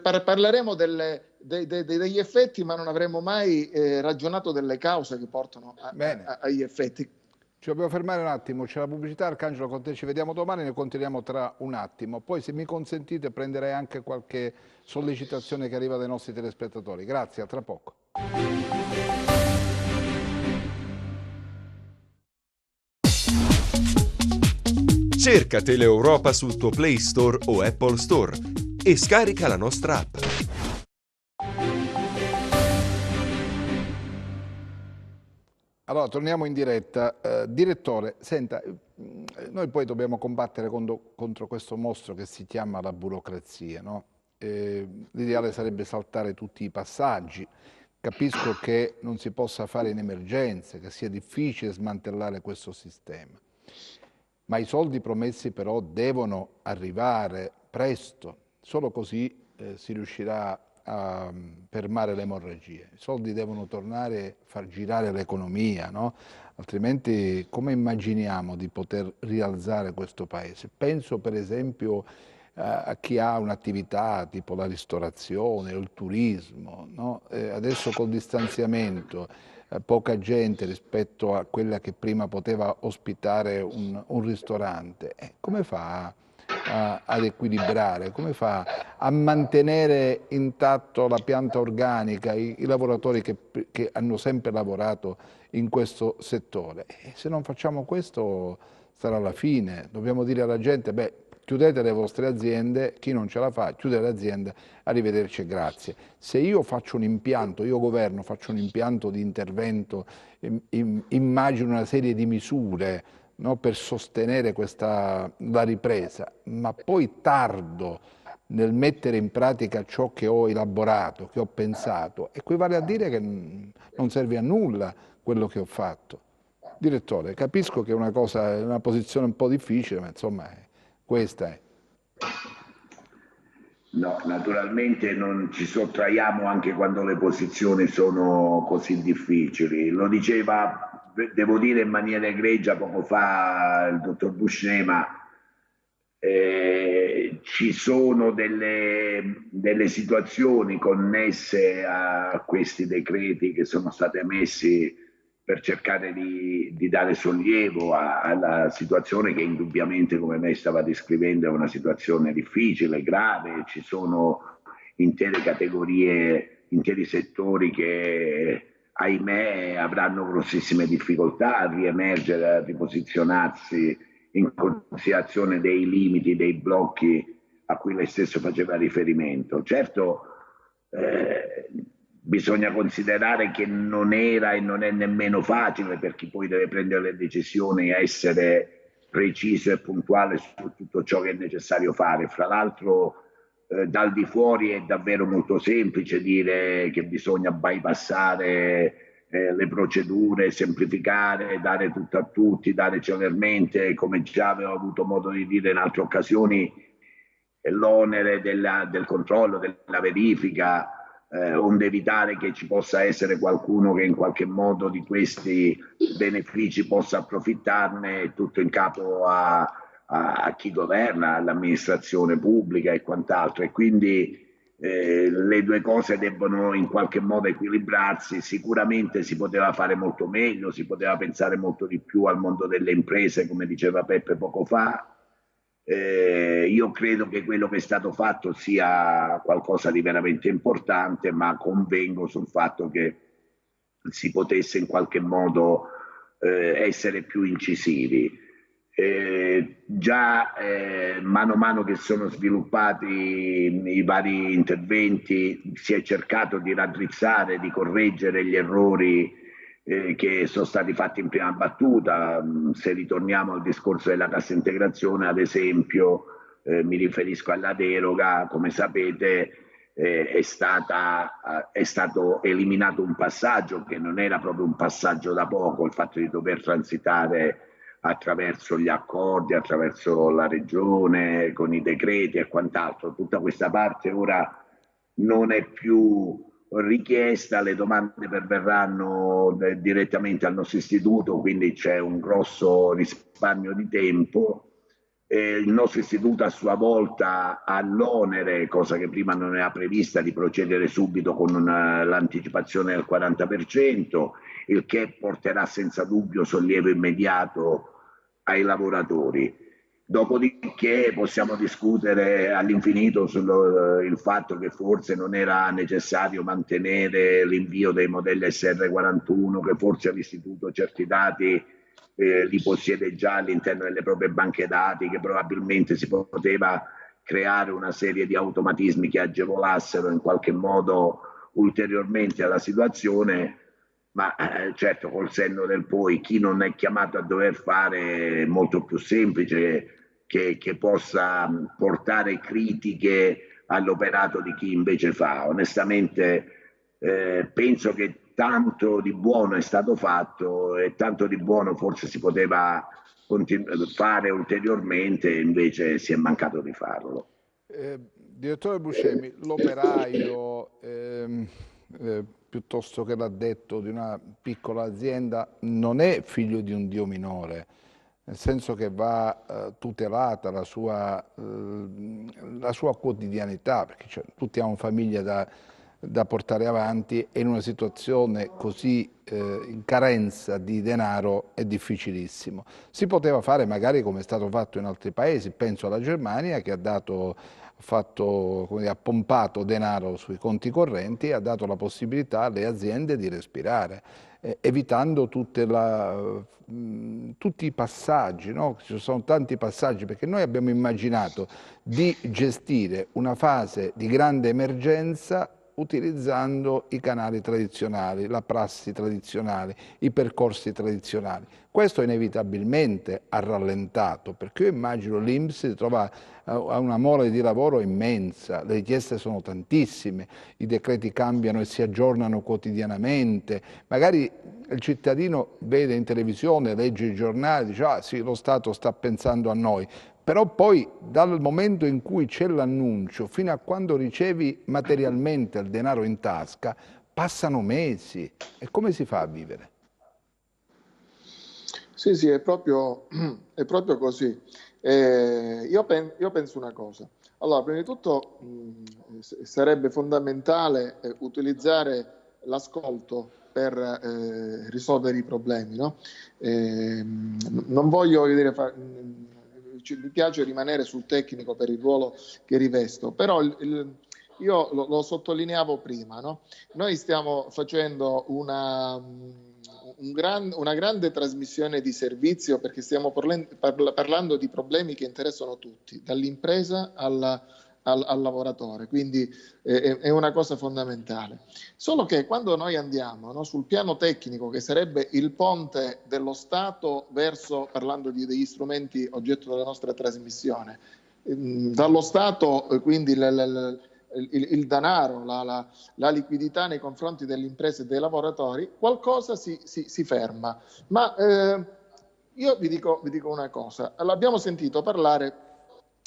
parleremo degli effetti, ma non avremo mai ragionato delle cause che portano agli effetti. Ci dobbiamo fermare un attimo, c'è la pubblicità. Arcangelo, con te ci vediamo domani, ne continuiamo tra un attimo. Poi, se mi consentite, prenderei anche qualche sollecitazione che arriva dai nostri telespettatori. Grazie, a tra poco. Cerca Teleeuropa sul tuo Play Store o Apple Store e scarica la nostra app. Allora, torniamo in diretta. Direttore, senta, noi poi dobbiamo combattere contro questo mostro che si chiama la burocrazia, no? L'ideale sarebbe saltare tutti i passaggi. Capisco che non si possa fare in emergenza, che sia difficile smantellare questo sistema, ma i soldi promessi però devono arrivare presto, solo così si riuscirà a fermare l'emorragia. I soldi devono tornare a far girare l'economia, no? Altrimenti come immaginiamo di poter rialzare questo paese? Penso per esempio a chi ha un'attività tipo la ristorazione, il turismo, no? Adesso col distanziamento poca gente rispetto a quella che prima poteva ospitare un ristorante. Come fa ad equilibrare? Come fa a mantenere intatto la pianta organica, i lavoratori che hanno sempre lavorato in questo settore? Se non facciamo questo sarà la fine. Dobbiamo dire alla gente, beh, chiudete le vostre aziende, chi non ce la fa, chiude l'azienda, arrivederci e grazie. Se io faccio un impianto, io governo, faccio un impianto di intervento, immagino una serie di misure, no, per sostenere la ripresa, ma poi tardo nel mettere in pratica ciò che ho elaborato, che ho pensato, equivale a dire che non serve a nulla quello che ho fatto. Direttore, capisco che è una posizione un po' difficile, ma insomma questa è. No, naturalmente non ci sottraiamo anche quando le posizioni sono così difficili. Lo diceva devo dire in maniera egregia poco fa il dottor Buscema, ci sono delle situazioni connesse a questi decreti che sono stati emessi per cercare di dare sollievo alla situazione che indubbiamente, come lei stava descrivendo, è una situazione difficile, grave. Ci sono intere categorie, interi settori che, ahimè, avranno grossissime difficoltà a riemergere, a riposizionarsi in considerazione dei limiti, dei blocchi a cui lei stesso faceva riferimento. Certo, bisogna considerare che non era e non è nemmeno facile per chi poi deve prendere le decisioni essere preciso e puntuale su tutto ciò che è necessario fare. Fra l'altro, dal di fuori è davvero molto semplice dire che bisogna bypassare le procedure, semplificare, dare tutto a tutti, dare celermente, come già avevo avuto modo di dire in altre occasioni, l'onere del controllo, della verifica, onde evitare che ci possa essere qualcuno che in qualche modo di questi benefici possa approfittarne, tutto in capo a chi governa, all'amministrazione pubblica e quant'altro. E quindi le due cose debbono in qualche modo equilibrarsi. Sicuramente si poteva fare molto meglio, si poteva pensare molto di più al mondo delle imprese, come diceva Peppe poco fa. Io credo che quello che è stato fatto sia qualcosa di veramente importante, ma convengo sul fatto che si potesse in qualche modo essere più incisivi. Già mano a mano che sono sviluppati i vari interventi si è cercato di raddrizzare, di correggere gli errori che sono stati fatti in prima battuta. Se ritorniamo al discorso della cassa integrazione, ad esempio, mi riferisco alla deroga. Come sapete, è stato eliminato un passaggio che non era proprio un passaggio da poco, il fatto di dover transitare attraverso gli accordi, attraverso la regione, con i decreti e quant'altro. Tutta questa parte ora non è più richiesta, le domande perverranno direttamente al nostro istituto, quindi c'è un grosso risparmio di tempo. Il nostro istituto a sua volta ha l'onere, cosa che prima non era prevista, di procedere subito con l'anticipazione del 40%, il che porterà senza dubbio sollievo immediato ai lavoratori. Dopodiché possiamo discutere all'infinito sul fatto che forse non era necessario mantenere l'invio dei modelli SR41, che forse l'istituto certi dati li possiede già all'interno delle proprie banche dati, che probabilmente si poteva creare una serie di automatismi che agevolassero in qualche modo ulteriormente la situazione. Ma certo, col senno del poi, chi non è chiamato a dover fare è molto più semplice che possa portare critiche all'operato di chi invece fa. Onestamente penso che tanto di buono è stato fatto e tanto di buono forse si poteva fare ulteriormente, invece si è mancato di farlo. Direttore Buscemi, l'operaio piuttosto che l'addetto di una piccola azienda non è figlio di un Dio minore, nel senso che va tutelata la sua quotidianità, perché tutti hanno famiglia da portare avanti e in una situazione così in carenza di denaro è difficilissimo. Si poteva fare magari come è stato fatto in altri paesi, penso alla Germania che ha pompato denaro sui conti correnti e ha dato la possibilità alle aziende di respirare, evitando tutti i passaggi, no? Ci sono tanti passaggi, perché noi abbiamo immaginato di gestire una fase di grande emergenza utilizzando i canali tradizionali, la prassi tradizionale, i percorsi tradizionali. Questo inevitabilmente ha rallentato, perché io immagino l'INPS si trova a una mole di lavoro immensa, le richieste sono tantissime, i decreti cambiano e si aggiornano quotidianamente, magari il cittadino vede in televisione, legge i giornali, dice ah sì, lo Stato sta pensando a noi, però poi dal momento in cui c'è l'annuncio fino a quando ricevi materialmente il denaro in tasca passano mesi, e come si fa a vivere? Sì, sì, è proprio così. Io penso una cosa. Allora, prima di tutto sarebbe fondamentale utilizzare l'ascolto per risolvere i problemi, no? Non voglio, voglio dire, mi piace rimanere sul tecnico per il ruolo che rivesto, però io lo sottolineavo prima, no? Noi stiamo facendo una grande trasmissione di servizio perché stiamo parlando di problemi che interessano tutti, dall'impresa al lavoratore, quindi è una cosa fondamentale. Solo che quando noi andiamo, no, sul piano tecnico, che sarebbe il ponte dello Stato verso, parlando degli strumenti oggetto della nostra trasmissione, dallo Stato quindi il denaro, la liquidità nei confronti delle imprese e dei lavoratori, qualcosa si ferma. Ma io vi dico una cosa, l'abbiamo sentito parlare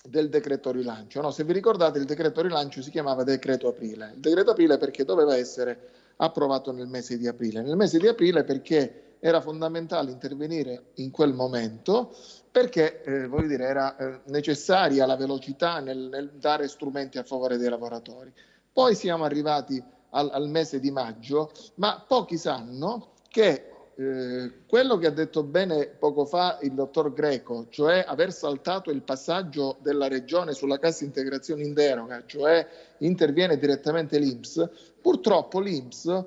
del decreto rilancio, no? Se vi ricordate, il decreto rilancio si chiamava decreto aprile. Il decreto aprile perché doveva essere approvato nel mese di aprile. Nel mese di aprile perché era fondamentale intervenire in quel momento, perché voglio dire, era necessaria la velocità nel dare strumenti a favore dei lavoratori. Poi siamo arrivati al mese di maggio, ma pochi sanno che quello che ha detto bene poco fa il dottor Greco, cioè aver saltato il passaggio della Regione sulla cassa integrazione in deroga, cioè interviene direttamente l'INPS, purtroppo l'INPS,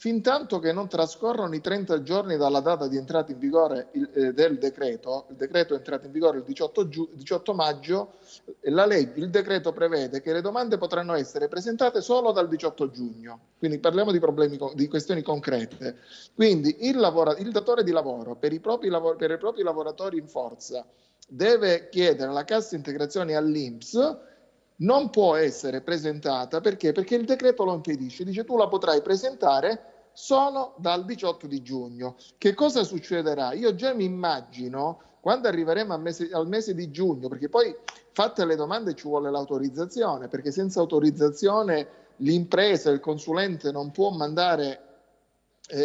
fin tanto che non trascorrono i 30 giorni dalla data di entrata in vigore del decreto, il decreto è entrato in vigore il 18 maggio, il decreto prevede che le domande potranno essere presentate solo dal 18 giugno, quindi parliamo di questioni concrete. Quindi il datore di lavoro per i propri lavoratori in forza deve chiedere la cassa integrazione all'INPS, non può essere presentata perché il decreto lo impedisce, dice tu la potrai presentare solo dal 18 di giugno. Che cosa succederà? Io già mi immagino quando arriveremo al mese di giugno, perché poi fatte le domande ci vuole l'autorizzazione, perché senza autorizzazione l'impresa, il consulente non può mandare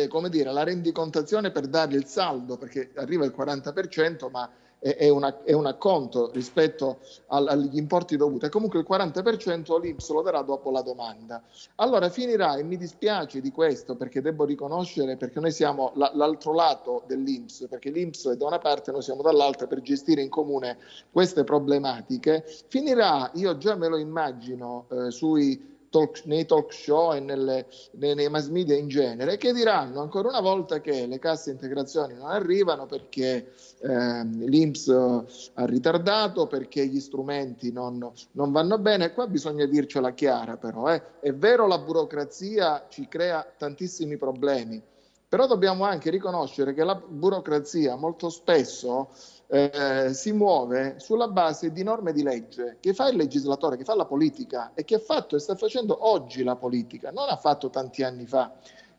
come dire, la rendicontazione per dare il saldo, perché arriva il 40%, ma è un acconto rispetto agli importi dovuti, e comunque il 40% l'INPS lo darà dopo la domanda. Allora finirà, e mi dispiace di questo perché devo riconoscere, perché noi siamo l'altro lato dell'INPS, perché l'INPS è da una parte e noi siamo dall'altra per gestire in comune queste problematiche, finirà, io già me lo immagino nei talk show e nei mass media in genere, che diranno ancora una volta che le casse integrazioni non arrivano perché l'INPS ha ritardato, perché gli strumenti non vanno bene. Qua bisogna dircela chiara però, è vero, la burocrazia ci crea tantissimi problemi, però dobbiamo anche riconoscere che la burocrazia molto spesso si muove sulla base di norme di legge che fa il legislatore, che fa la politica e che ha fatto e sta facendo oggi la politica, non ha fatto tanti anni fa.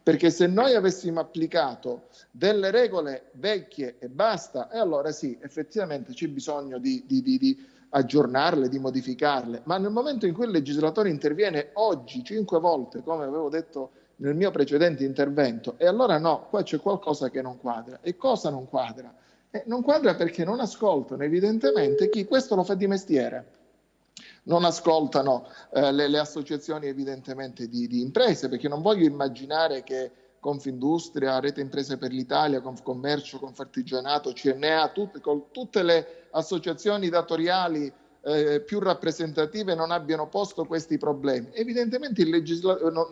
Perché se noi avessimo applicato delle regole vecchie e basta, e allora sì, effettivamente c'è bisogno di aggiornarle, di modificarle, ma nel momento in cui il legislatore interviene oggi 5 volte, come avevo detto nel mio precedente intervento, e allora no, qua c'è qualcosa che non quadra. E cosa non quadra? Non quadra perché non ascoltano evidentemente chi questo lo fa di mestiere. Non ascoltano le associazioni evidentemente di imprese, perché non voglio immaginare che Confindustria, Rete Imprese per l'Italia, Confcommercio, Confartigianato, CNA, tutte le associazioni datoriali più rappresentative non abbiano posto questi problemi. Evidentemente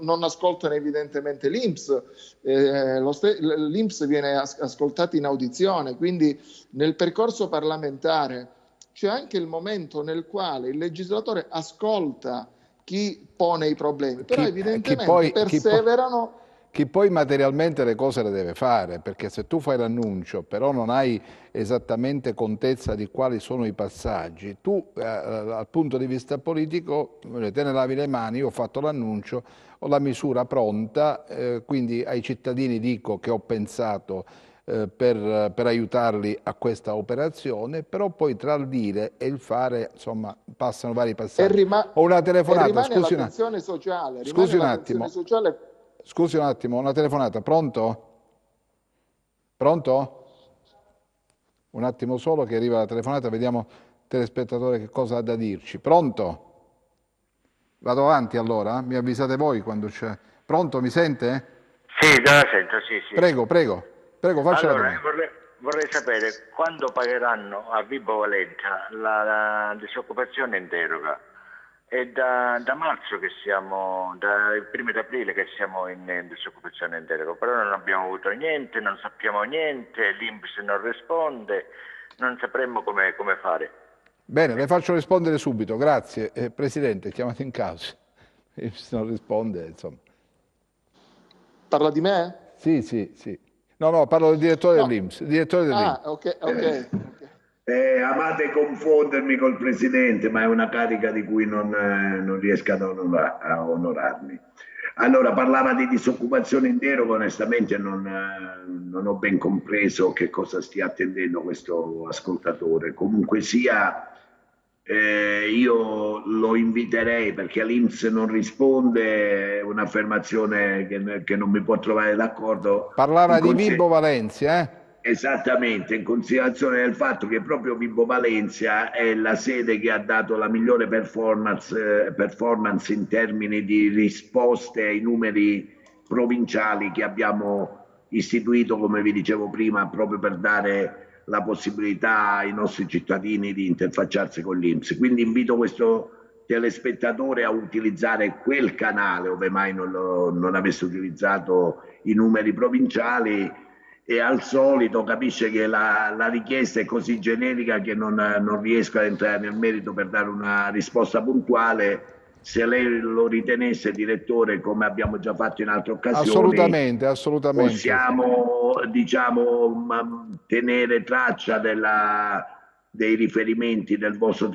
non ascoltano evidentemente l'INPS, l'INPS viene ascoltato in audizione, quindi nel percorso parlamentare c'è anche il momento nel quale il legislatore ascolta chi pone i problemi, però evidentemente perseverano. Chi poi materialmente le cose le deve fare, perché se tu fai l'annuncio però non hai esattamente contezza di quali sono i passaggi, tu dal punto di vista politico te ne lavi le mani, io ho fatto l'annuncio, ho la misura pronta, quindi ai cittadini dico che ho pensato per aiutarli a questa operazione, però poi tra il dire e il fare, insomma, passano vari passaggi. Ho una telefonata, scusi un attimo. Scusi un attimo. Scusi un attimo, una telefonata, pronto? Pronto? Un attimo solo che arriva la telefonata, vediamo il telespettatore che cosa ha da dirci. Pronto? Vado avanti allora? Mi avvisate voi quando c'è... Pronto, mi sente? Sì, la sento, sì, sì. Prego, faccia la Allora, domanda. vorrei sapere quando pagheranno a Vibo Valentia la disoccupazione in deroga. È da marzo che siamo, dai primi d'aprile che siamo in disoccupazione in deroga, però non abbiamo avuto niente, non sappiamo niente, l'INPS non risponde, non sapremmo come fare. Bene, le faccio rispondere subito, grazie. Presidente, chiamato in causa. Se non risponde, insomma. Parla di me? Sì. No, parlo del direttore dell'INPS. Ok. Amate confondermi col Presidente, ma è una carica di cui non riesco a onorarmi. Allora, parlava di disoccupazione in deroga, onestamente non ho ben compreso che cosa stia attendendo questo ascoltatore. Comunque sia, io lo inviterei, perché l'INPS non risponde, è un'affermazione che non mi può trovare d'accordo. Parlava di Vibo Valentia, Esattamente, in considerazione del fatto che proprio Vibo Valentia è la sede che ha dato la migliore performance in termini di risposte ai numeri provinciali che abbiamo istituito, come vi dicevo prima, proprio per dare la possibilità ai nostri cittadini di interfacciarsi con l'INPS. Quindi invito questo telespettatore a utilizzare quel canale, ove mai non avesse utilizzato i numeri provinciali, e al solito capisce che la richiesta è così generica che non riesco a entrare nel merito per dare una risposta puntuale. Se lei lo ritenesse, direttore, come abbiamo già fatto in altre occasioni, assolutamente. possiamo, tenere traccia dei riferimenti del vostro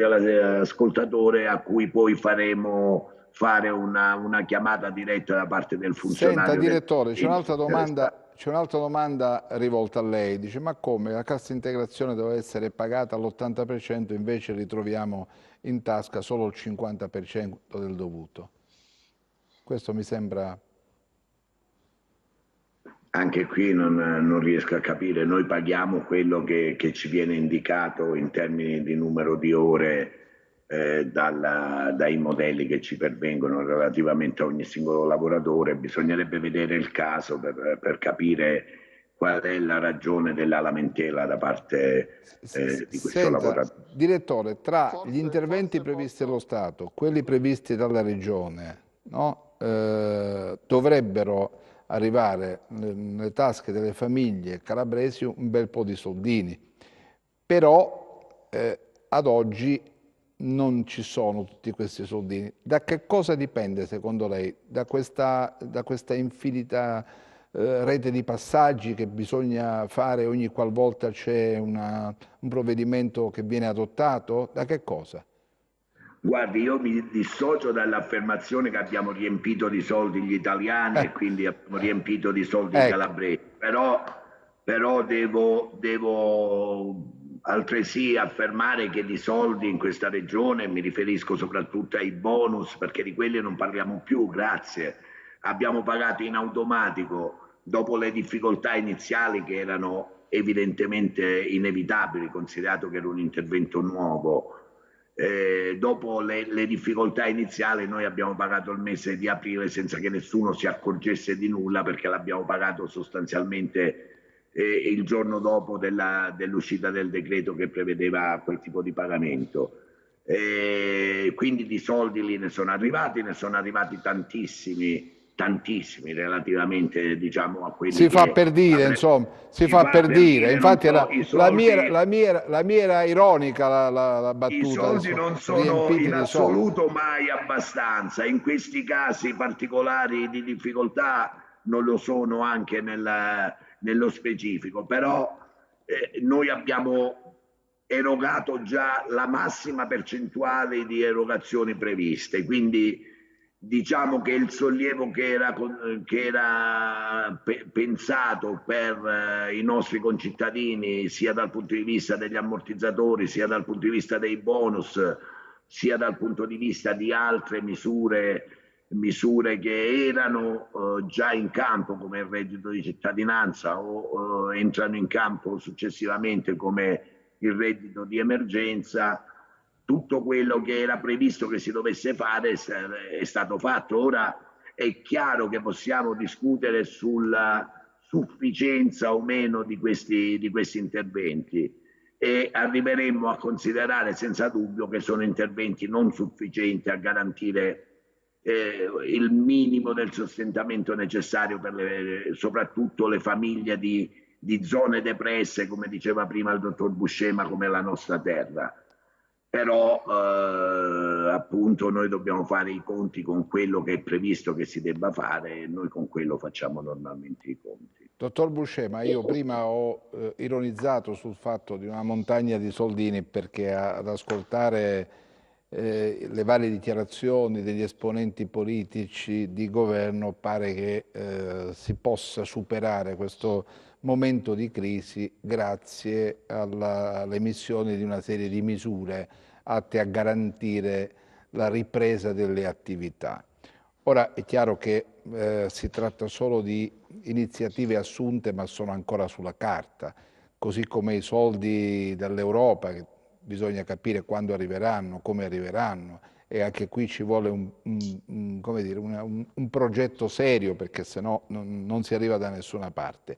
ascoltatore, a cui poi faremo fare una chiamata diretta da parte del funzionario. Senta, direttore, c'è un'altra domanda rivolta a lei. Dice, ma come la cassa integrazione deve essere pagata all'80%, invece ritroviamo in tasca solo il 50% del dovuto? Questo mi sembra... Anche qui non riesco a capire. Noi paghiamo quello che ci viene indicato in termini di numero di ore dai modelli che ci pervengono relativamente a ogni singolo lavoratore. Bisognerebbe vedere il caso per capire qual è la ragione della lamentela da parte di questo lavoratore. Direttore, tra gli interventi previsti dallo Stato, quelli previsti dalla Regione, no? Dovrebbero arrivare nelle tasche delle famiglie calabresi un bel po' di soldini, però ad oggi non ci sono tutti questi soldini. Da che cosa dipende secondo lei? Da questa infinita rete di passaggi che bisogna fare ogni qualvolta c'è un provvedimento che viene adottato? Da che cosa? Guardi, io mi dissocio dall'affermazione che abbiamo riempito di soldi gli italiani e quindi abbiamo riempito di soldi i calabresi, però devo altresì affermare che di soldi in questa regione, mi riferisco soprattutto ai bonus, perché di quelli non parliamo più, grazie, abbiamo pagato in automatico dopo le difficoltà iniziali che erano evidentemente inevitabili, considerato che era un intervento nuovo. Dopo le difficoltà iniziali noi abbiamo pagato il mese di aprile senza che nessuno si accorgesse di nulla, perché l'abbiamo pagato sostanzialmente il giorno dopo dell'uscita del decreto che prevedeva quel tipo di pagamento. Quindi di soldi lì ne sono arrivati tantissimi relativamente, diciamo, a quelli si fa per dire, insomma, si fa per dire. Infatti la mia era ironica la battuta. I soldi non sono in assoluto mai abbastanza, in questi casi particolari di difficoltà non lo sono anche nello specifico, però noi abbiamo erogato già la massima percentuale di erogazioni previste, quindi diciamo che il sollievo che era pensato per i nostri concittadini, sia dal punto di vista degli ammortizzatori, sia dal punto di vista dei bonus, sia dal punto di vista di altre misure che erano già in campo, come il reddito di cittadinanza, o entrano in campo successivamente come il reddito di emergenza, tutto quello che era previsto che si dovesse fare è stato fatto. Ora è chiaro che possiamo discutere sulla sufficienza o meno di questi interventi, e arriveremmo a considerare senza dubbio che sono interventi non sufficienti a garantire il minimo del sostentamento necessario per soprattutto le famiglie di zone depresse, come diceva prima il dottor Buscema, come la nostra terra. Però appunto noi dobbiamo fare i conti con quello che è previsto che si debba fare, e noi con quello facciamo normalmente i conti. Dottor Buscema, io prima ho ironizzato sul fatto di una montagna di soldini, perché ad ascoltare le varie dichiarazioni degli esponenti politici di governo pare che si possa superare questo momento di crisi grazie all'emissione di una serie di misure atte a garantire la ripresa delle attività. Ora è chiaro che si tratta solo di iniziative assunte, ma sono ancora sulla carta, così come i soldi dall'Europa, che bisogna capire quando arriveranno, come arriveranno, e anche qui ci vuole un progetto serio, perché sennò non si arriva da nessuna parte.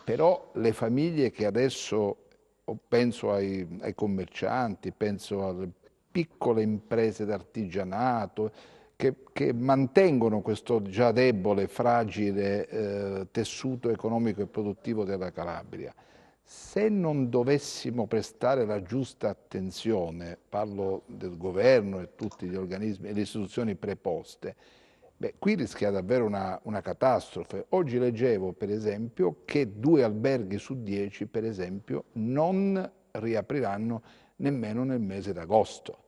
Però le famiglie che adesso, penso ai commercianti, penso alle piccole imprese d'artigianato, che mantengono questo già debole, fragile tessuto economico e produttivo della Calabria, se non dovessimo prestare la giusta attenzione, parlo del governo e tutti gli organismi e le istituzioni preposte, qui rischia davvero una catastrofe. Oggi leggevo, per esempio, che 2 alberghi su 10, per esempio, non riapriranno nemmeno nel mese d'agosto.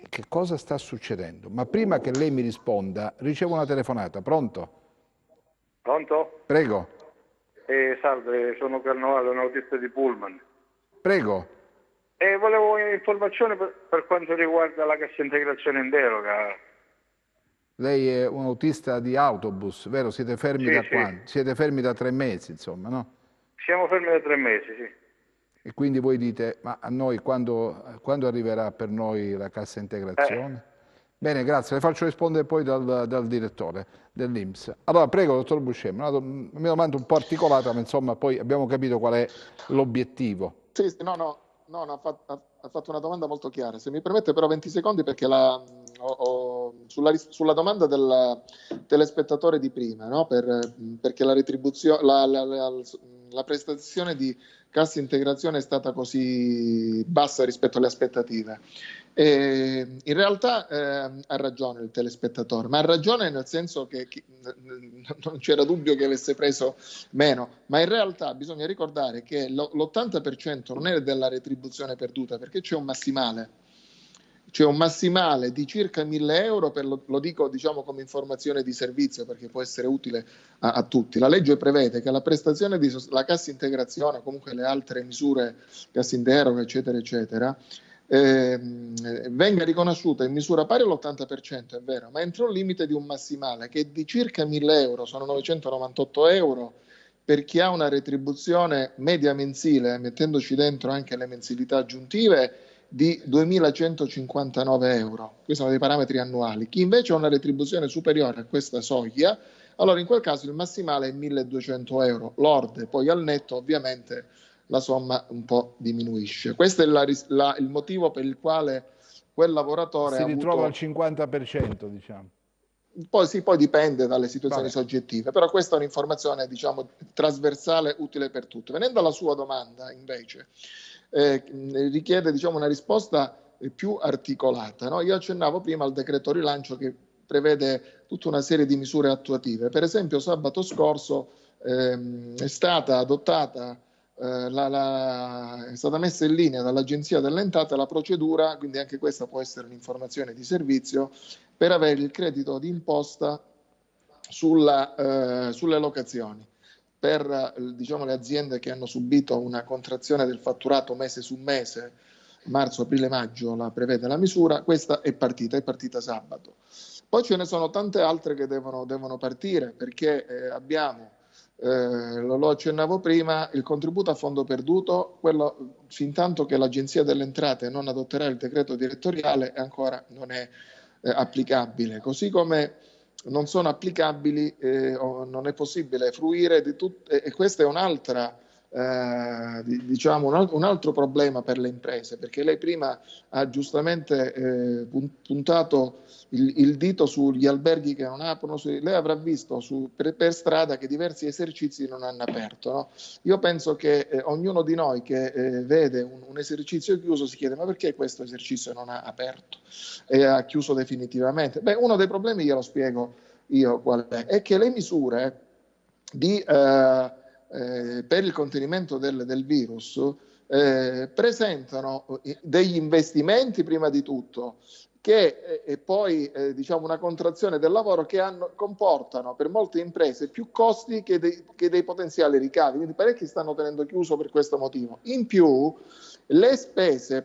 Che cosa sta succedendo? Ma prima che lei mi risponda, ricevo una telefonata. Pronto? Pronto? Prego. Salve, sono Carnovale, un autista di Pullman. Prego. Volevo informazioni per quanto riguarda la cassa integrazione in deroga. Lei è un autista di autobus, vero? Siete fermi da quando? Siete fermi da 3 mesi, insomma, no? Siamo fermi da 3 mesi, sì. E quindi voi dite, ma a noi quando arriverà per noi la cassa integrazione? Bene, grazie. Le faccio rispondere poi dal direttore dell'INPS. Allora, prego, dottor Buscema, una domanda un po' articolata, ma insomma poi abbiamo capito qual è l'obiettivo. Sì, no, ha fatto una domanda molto chiara. Se mi permette però 20 secondi, perché sulla domanda del telespettatore di prima, no? Perché la retribuzione, la prestazione di cassa integrazione è stata così bassa rispetto alle aspettative. In realtà ha ragione il telespettatore, ma ha ragione nel senso che non c'era dubbio che avesse preso meno, ma in realtà bisogna ricordare che l'80% non è della retribuzione perduta, perché c'è un massimale. C'è un massimale di circa 1.000 euro, lo dico diciamo come informazione di servizio perché può essere utile a tutti. La legge prevede che la prestazione la cassa integrazione, comunque le altre misure, cassa in deroga, eccetera, eccetera, venga riconosciuta in misura pari all'80%, è vero, ma entro un limite di un massimale che è di circa 1.000 euro, sono 998 euro, per chi ha una retribuzione media mensile, mettendoci dentro anche le mensilità aggiuntive, di 2.159 euro. Questi sono dei parametri annuali. Chi invece ha una retribuzione superiore a questa soglia, allora in quel caso il massimale è 1.200 euro lorde, poi al netto ovviamente la somma un po' diminuisce. Questo è il motivo per il quale quel lavoratore si ritrova al 50%, diciamo. Poi dipende dalle situazioni soggettive, però questa è un'informazione diciamo trasversale, utile per tutti. Venendo alla sua domanda invece, richiede diciamo una risposta più articolata, no? Io accennavo prima al decreto rilancio che prevede tutta una serie di misure attuative. Per esempio sabato scorso è stata adottata è stata messa in linea dall'Agenzia delle Entrate la procedura, quindi anche questa può essere un'informazione di servizio, per avere il credito d'imposta sulle locazioni. Per diciamo, le aziende che hanno subito una contrazione del fatturato mese su mese, marzo, aprile, maggio, la prevede la misura, questa è partita sabato. Poi ce ne sono tante altre che devono partire, perché abbiamo lo accennavo prima, il contributo a fondo perduto, quello fin tanto che l'Agenzia delle Entrate non adotterà il decreto direttoriale ancora non è applicabile, così come non sono applicabili o non è possibile fruire di tutte, e questa è un'altra diciamo un altro problema per le imprese, perché lei prima ha giustamente puntato il dito sugli alberghi che non aprono. Lei avrà visto per strada che diversi esercizi non hanno aperto, no? Io penso che ognuno di noi che vede un esercizio chiuso si chiede: ma perché questo esercizio non ha aperto e ha chiuso definitivamente? Beh, uno dei problemi, glielo spiego io qual è che le misure per il contenimento del virus presentano degli investimenti prima di tutto, e poi diciamo una contrazione del lavoro che comportano per molte imprese più costi che dei potenziali ricavi, quindi parecchi stanno tenendo chiuso per questo motivo. In più le spese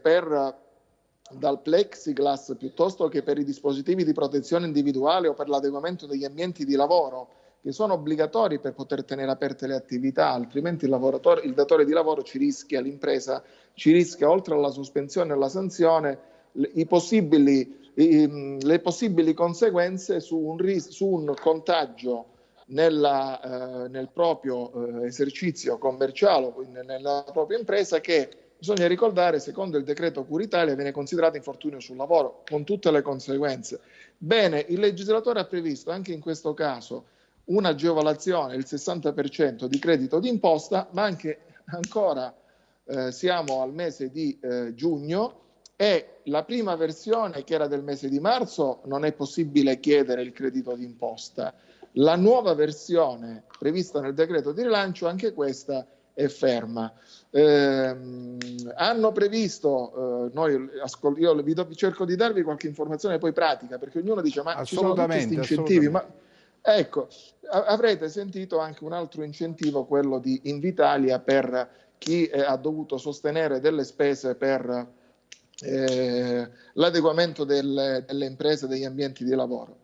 dal plexiglass piuttosto che per i dispositivi di protezione individuale o per l'adeguamento degli ambienti di lavoro, che sono obbligatori per poter tenere aperte le attività, altrimenti il datore di lavoro l'impresa ci rischia, oltre alla sospensione e alla sanzione, le possibili conseguenze su un contagio nel proprio esercizio commerciale, nella propria impresa, che bisogna ricordare, secondo il decreto Cura Italia, viene considerato infortunio sul lavoro, con tutte le conseguenze. Bene, il legislatore ha previsto anche in questo caso un'agevolazione, il 60% di credito d'imposta, ma ancora siamo al mese di giugno, e la prima versione, che era del mese di marzo, non è possibile chiedere il credito d'imposta. La nuova versione prevista nel decreto di rilancio, anche questa è ferma. Hanno previsto, io cerco di darvi qualche informazione poi pratica, perché ognuno dice: ma ci sono tutti questi incentivi, ma ecco, avrete sentito anche un altro incentivo, quello di Invitalia, per chi ha dovuto sostenere delle spese per l'adeguamento delle imprese, degli ambienti di lavoro.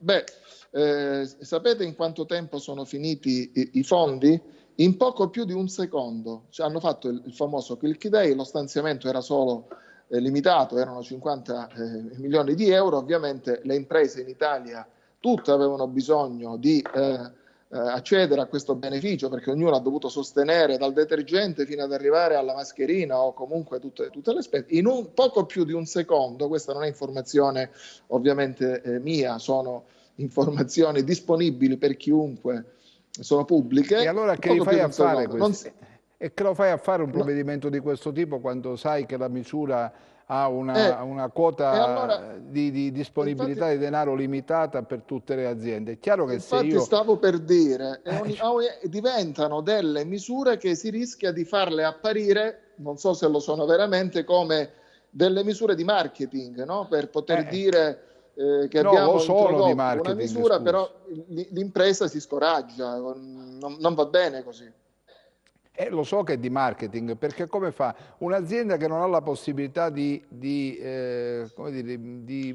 Sapete in quanto tempo sono finiti i fondi? In poco più di un secondo. Hanno fatto il famoso click day, lo stanziamento era solo limitato, erano 50 milioni di euro. Ovviamente le imprese in Italia tutte avevano bisogno di accedere a questo beneficio, perché ognuno ha dovuto sostenere dal detergente fino ad arrivare alla mascherina o comunque tutte le spese. In un poco più di un secondo, questa non è informazione ovviamente mia, sono informazioni disponibili per chiunque, sono pubbliche. E allora che fai a fare questo? E che lo fai a fare un provvedimento di questo tipo quando sai che la misura ha una quota di disponibilità di denaro limitata per tutte le aziende? È chiaro che se io... stavo per dire, diventano delle misure che si rischia di farle apparire, non so se lo sono veramente, come delle misure di marketing, no? Per poter dire che abbiamo introdotto una misura, però l'impresa si scoraggia, non va bene così. Lo so che è di marketing, perché come fa un'azienda che non ha la possibilità di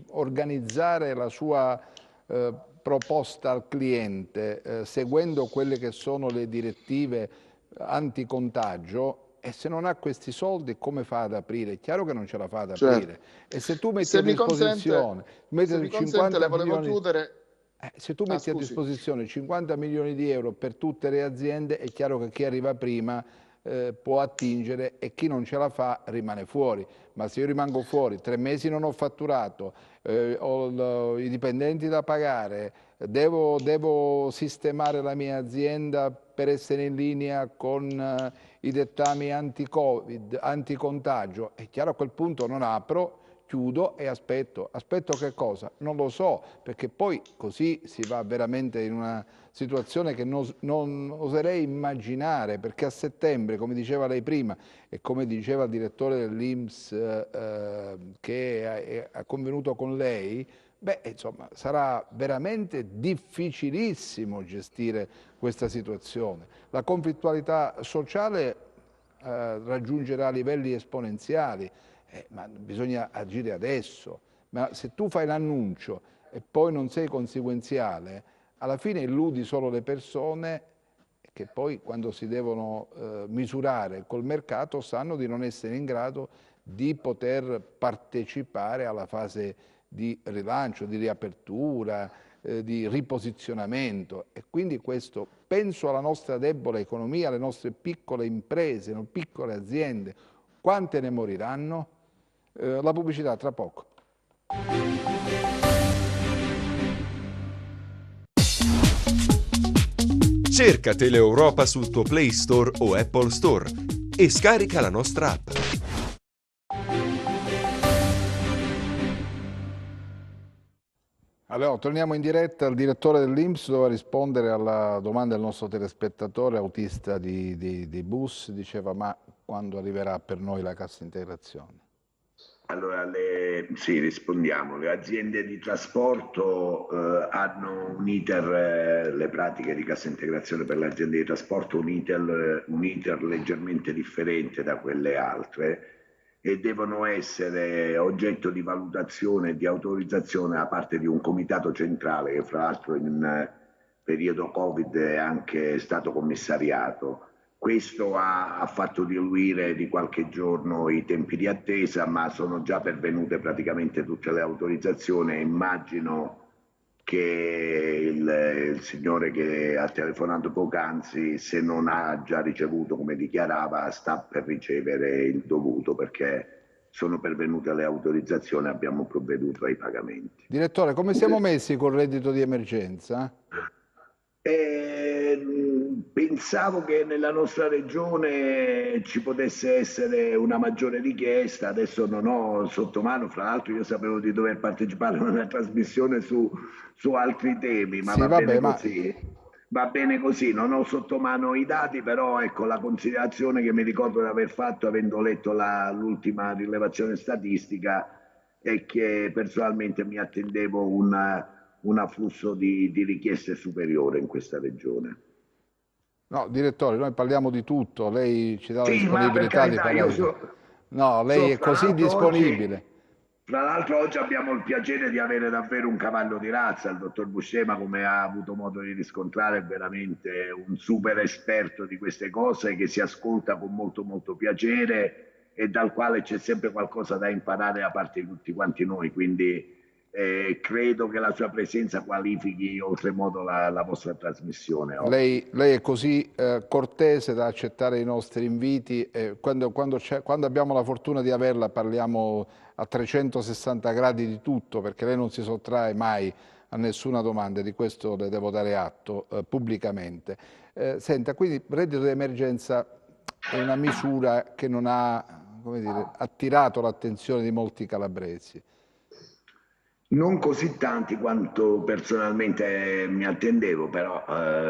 organizzare la sua proposta al cliente seguendo quelle che sono le direttive anticontagio, e se non ha questi soldi come fa ad aprire? È chiaro che non ce la fa ad aprire. Certo. E se tu metti a disposizione 50 milioni... Se tu metti a disposizione 50 milioni di euro per tutte le aziende, è chiaro che chi arriva prima può attingere e chi non ce la fa rimane fuori. Ma se io rimango fuori, 3 mesi non ho fatturato, ho i dipendenti da pagare, devo sistemare la mia azienda per essere in linea con i dettami anti-Covid, anticontagio, è chiaro a quel punto non apro, chiudo e aspetto. Aspetto che cosa? Non lo so, perché poi così si va veramente in una situazione che non oserei immaginare, perché a settembre, come diceva lei prima e come diceva il direttore dell'INPS che ha convenuto con lei, insomma, sarà veramente difficilissimo gestire questa situazione. La conflittualità sociale raggiungerà livelli esponenziali. Ma bisogna agire adesso. Ma se tu fai l'annuncio e poi non sei conseguenziale, alla fine illudi solo le persone che poi quando si devono misurare col mercato sanno di non essere in grado di poter partecipare alla fase di rilancio, di riapertura, di riposizionamento, e quindi questo, penso alla nostra debole economia, alle nostre piccole imprese, piccole aziende, quante ne moriranno? La pubblicità tra poco. Cerca Teleeuropa sul tuo Play Store o Apple Store e scarica la nostra app. Allora, torniamo in diretta. Il direttore dell'INPS doveva rispondere alla domanda del nostro telespettatore autista di bus, diceva: ma quando arriverà per noi la cassa integrazione? Allora, sì, rispondiamo. Le aziende di trasporto hanno un iter, le pratiche di cassa integrazione per le aziende di trasporto, un iter leggermente differente da quelle altre, e devono essere oggetto di valutazione e di autorizzazione da parte di un comitato centrale che fra l'altro in periodo Covid è anche stato commissariato. Questo ha fatto diluire di qualche giorno i tempi di attesa, ma sono già pervenute praticamente tutte le autorizzazioni e immagino che il signore che ha telefonato poc'anzi, se non ha già ricevuto come dichiarava, sta per ricevere il dovuto, perché sono pervenute le autorizzazioni e abbiamo provveduto ai pagamenti. Direttore, come siamo messi col reddito di emergenza? Pensavo che nella nostra regione ci potesse essere una maggiore richiesta, adesso non ho sotto mano, fra l'altro io sapevo di dover partecipare a una trasmissione su altri temi, ma sì, va vabbè, bene così. Va bene così, non ho sotto mano i dati, però ecco la considerazione che mi ricordo di aver fatto avendo letto l'ultima rilevazione statistica è che personalmente mi attendevo un afflusso di richieste superiore in questa regione. No, direttore, noi parliamo di tutto, lei ci dà la Sì, disponibilità di parlare di tutto. No, lei è così disponibile. Tra l'altro oggi abbiamo il piacere di avere davvero un cavallo di razza, il dottor Buscema, come ha avuto modo di riscontrare, è veramente un super esperto di queste cose che si ascolta con molto molto piacere e dal quale c'è sempre qualcosa da imparare da parte di tutti quanti noi, quindi credo che la sua presenza qualifichi oltremodo la vostra trasmissione. Lei è così cortese da accettare i nostri inviti, quando abbiamo la fortuna di averla parliamo a 360 gradi di tutto, perché lei non si sottrae mai a nessuna domanda, di questo le devo dare atto pubblicamente. Senta, quindi reddito di emergenza è una misura che non ha, come dire, attirato l'attenzione di molti calabresi. Non così tanti quanto personalmente mi attendevo, però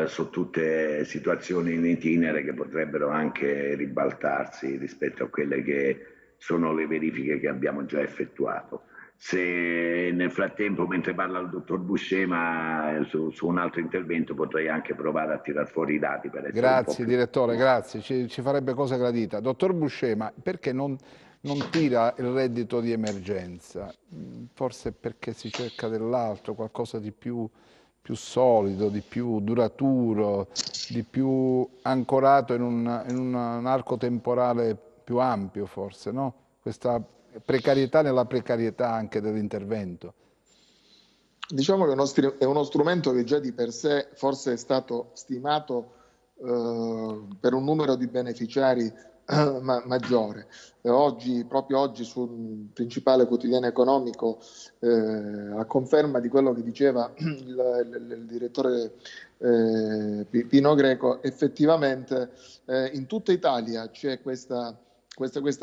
sono tutte situazioni in itinere che potrebbero anche ribaltarsi rispetto a quelle che sono le verifiche che abbiamo già effettuato. Se nel frattempo, mentre parla il dottor Buscema, su un altro intervento potrei anche provare a tirar fuori i dati per essere Grazie direttore, grazie, ci farebbe cosa gradita. Dottor Buscema, perché non tira il reddito di emergenza? Forse perché si cerca dell'altro, qualcosa di più solido, di più duraturo, di più ancorato in un arco temporale più ampio, forse, no? Questa precarietà nella precarietà anche dell'intervento. Diciamo che è uno strumento che già di per sé forse è stato stimato per un numero di beneficiari maggiore. Proprio oggi sul principale quotidiano economico, a conferma di quello che diceva il direttore Pino Greco, effettivamente in tutta Italia c'è questa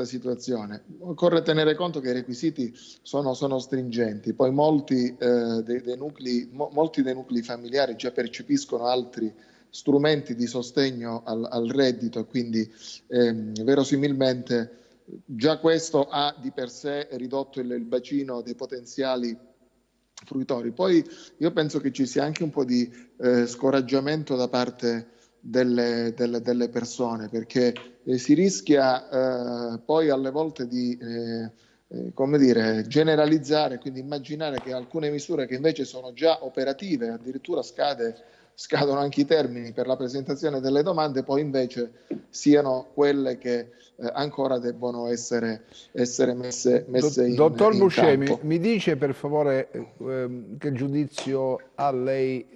situazione. Occorre tenere conto che i requisiti sono stringenti, poi molti dei nuclei familiari già percepiscono altri strumenti di sostegno al reddito, quindi verosimilmente già questo ha di per sé ridotto il bacino dei potenziali fruitori. Poi io penso che ci sia anche un po' di scoraggiamento da parte delle persone, perché si rischia poi alle volte di come dire, generalizzare, quindi immaginare che alcune misure che invece sono già operative, addirittura scade scadono anche i termini per la presentazione delle domande, poi invece siano quelle che ancora debbono essere messe Dottor in Buscemi, campo. mi dice per favore che giudizio ha lei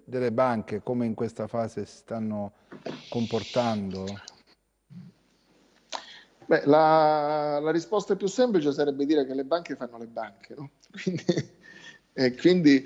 delle banche, come in questa fase si stanno comportando? Beh, la risposta più semplice sarebbe dire che le banche fanno le banche, no? Quindi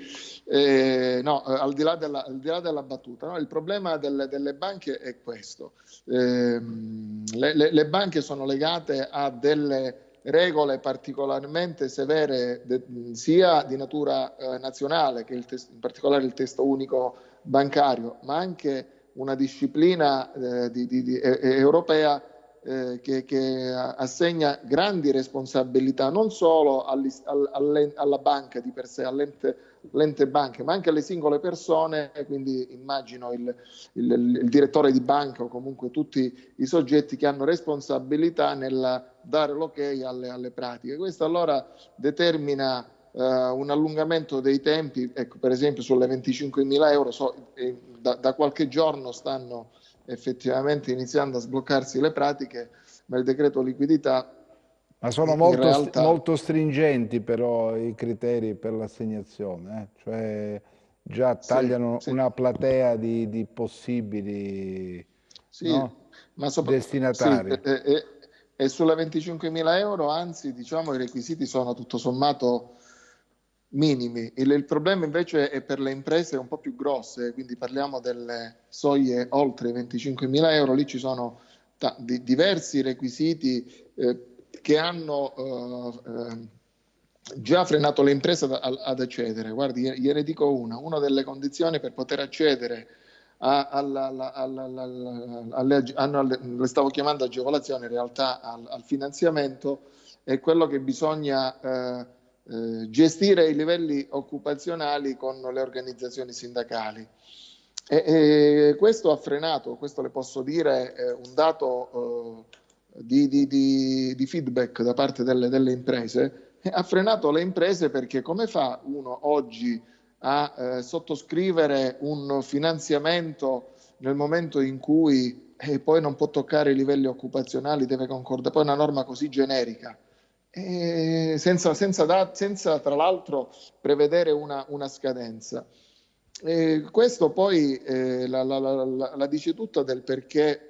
no, al di là della battuta, no? Il problema delle banche è questo. Le banche sono legate a delle regole particolarmente severe, sia di natura nazionale, che in particolare il testo unico bancario, ma anche una disciplina europea che assegna grandi responsabilità non solo alla banca di per sé, all'ente banche, ma anche alle singole persone, quindi immagino il direttore di banca o comunque tutti i soggetti che hanno responsabilità nel dare l'ok alle pratiche. Questo allora determina un allungamento dei tempi, ecco, per esempio sulle 25.000 euro da qualche giorno stanno effettivamente iniziando a sbloccarsi le pratiche, ma il decreto liquidità Ma sono molto stringenti però i criteri per l'assegnazione, cioè già tagliano una platea di possibili destinatari. E sulle 25.000 euro, anzi, diciamo, i requisiti sono tutto sommato minimi. Il problema invece è per le imprese un po' più grosse, quindi parliamo delle soglie oltre i 25.000 euro, lì ci sono diversi requisiti che hanno già frenato le imprese ad accedere. Guardi, gliene dico una delle condizioni per poter accedere le stavo chiamando agevolazione, in realtà al finanziamento, è quello che bisogna gestire i livelli occupazionali con le organizzazioni sindacali. E questo ha frenato, questo le posso dire, un dato di feedback da parte delle imprese, ha frenato le imprese perché come fa uno oggi a sottoscrivere un finanziamento nel momento in cui poi non può toccare i livelli occupazionali, deve concordare, poi una norma così generica, senza tra l'altro prevedere una scadenza. Questo poi la dice tutta del perché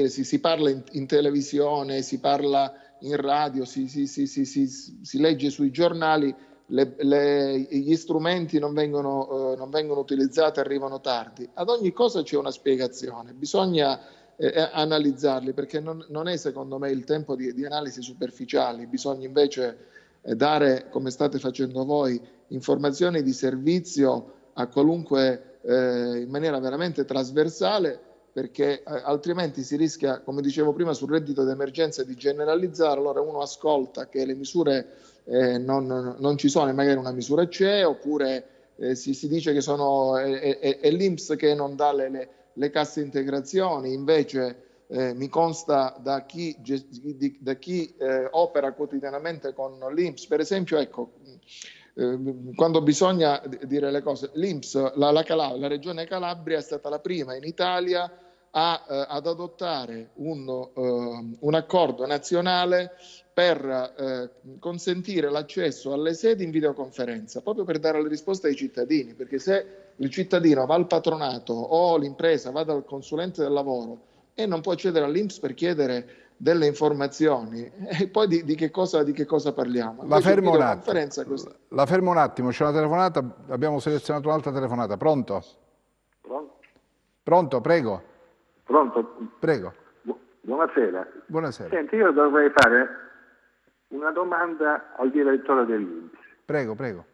si parla in televisione, si parla in radio, si legge sui giornali, gli strumenti non vengono utilizzati, arrivano tardi. Ad ogni cosa c'è una spiegazione, bisogna analizzarli, perché non è secondo me il tempo di analisi superficiali, bisogna invece dare, come state facendo voi, informazioni di servizio a qualunque in maniera veramente trasversale, perché altrimenti si rischia, come dicevo prima, sul reddito d'emergenza di generalizzare. Allora uno ascolta che le misure non ci sono e magari una misura c'è, oppure si dice che è l'INPS che non dà le casse integrazioni, invece mi consta da chi opera quotidianamente con l'INPS, per esempio, ecco, quando bisogna dire le cose, l'INPS, la regione Calabria è stata la prima in Italia ad adottare un accordo nazionale per consentire l'accesso alle sedi in videoconferenza, proprio per dare le risposte ai cittadini, perché se il cittadino va al patronato o l'impresa va dal consulente del lavoro e non può accedere all'INPS per chiedere delle informazioni, e poi di che cosa parliamo? La fermo un attimo, c'è una telefonata, abbiamo selezionato un'altra telefonata. Pronto? Pronto, prego. Pronto? Prego. Buonasera. Buonasera. Senti, io dovrei fare una domanda al direttore dell'INPS. Prego.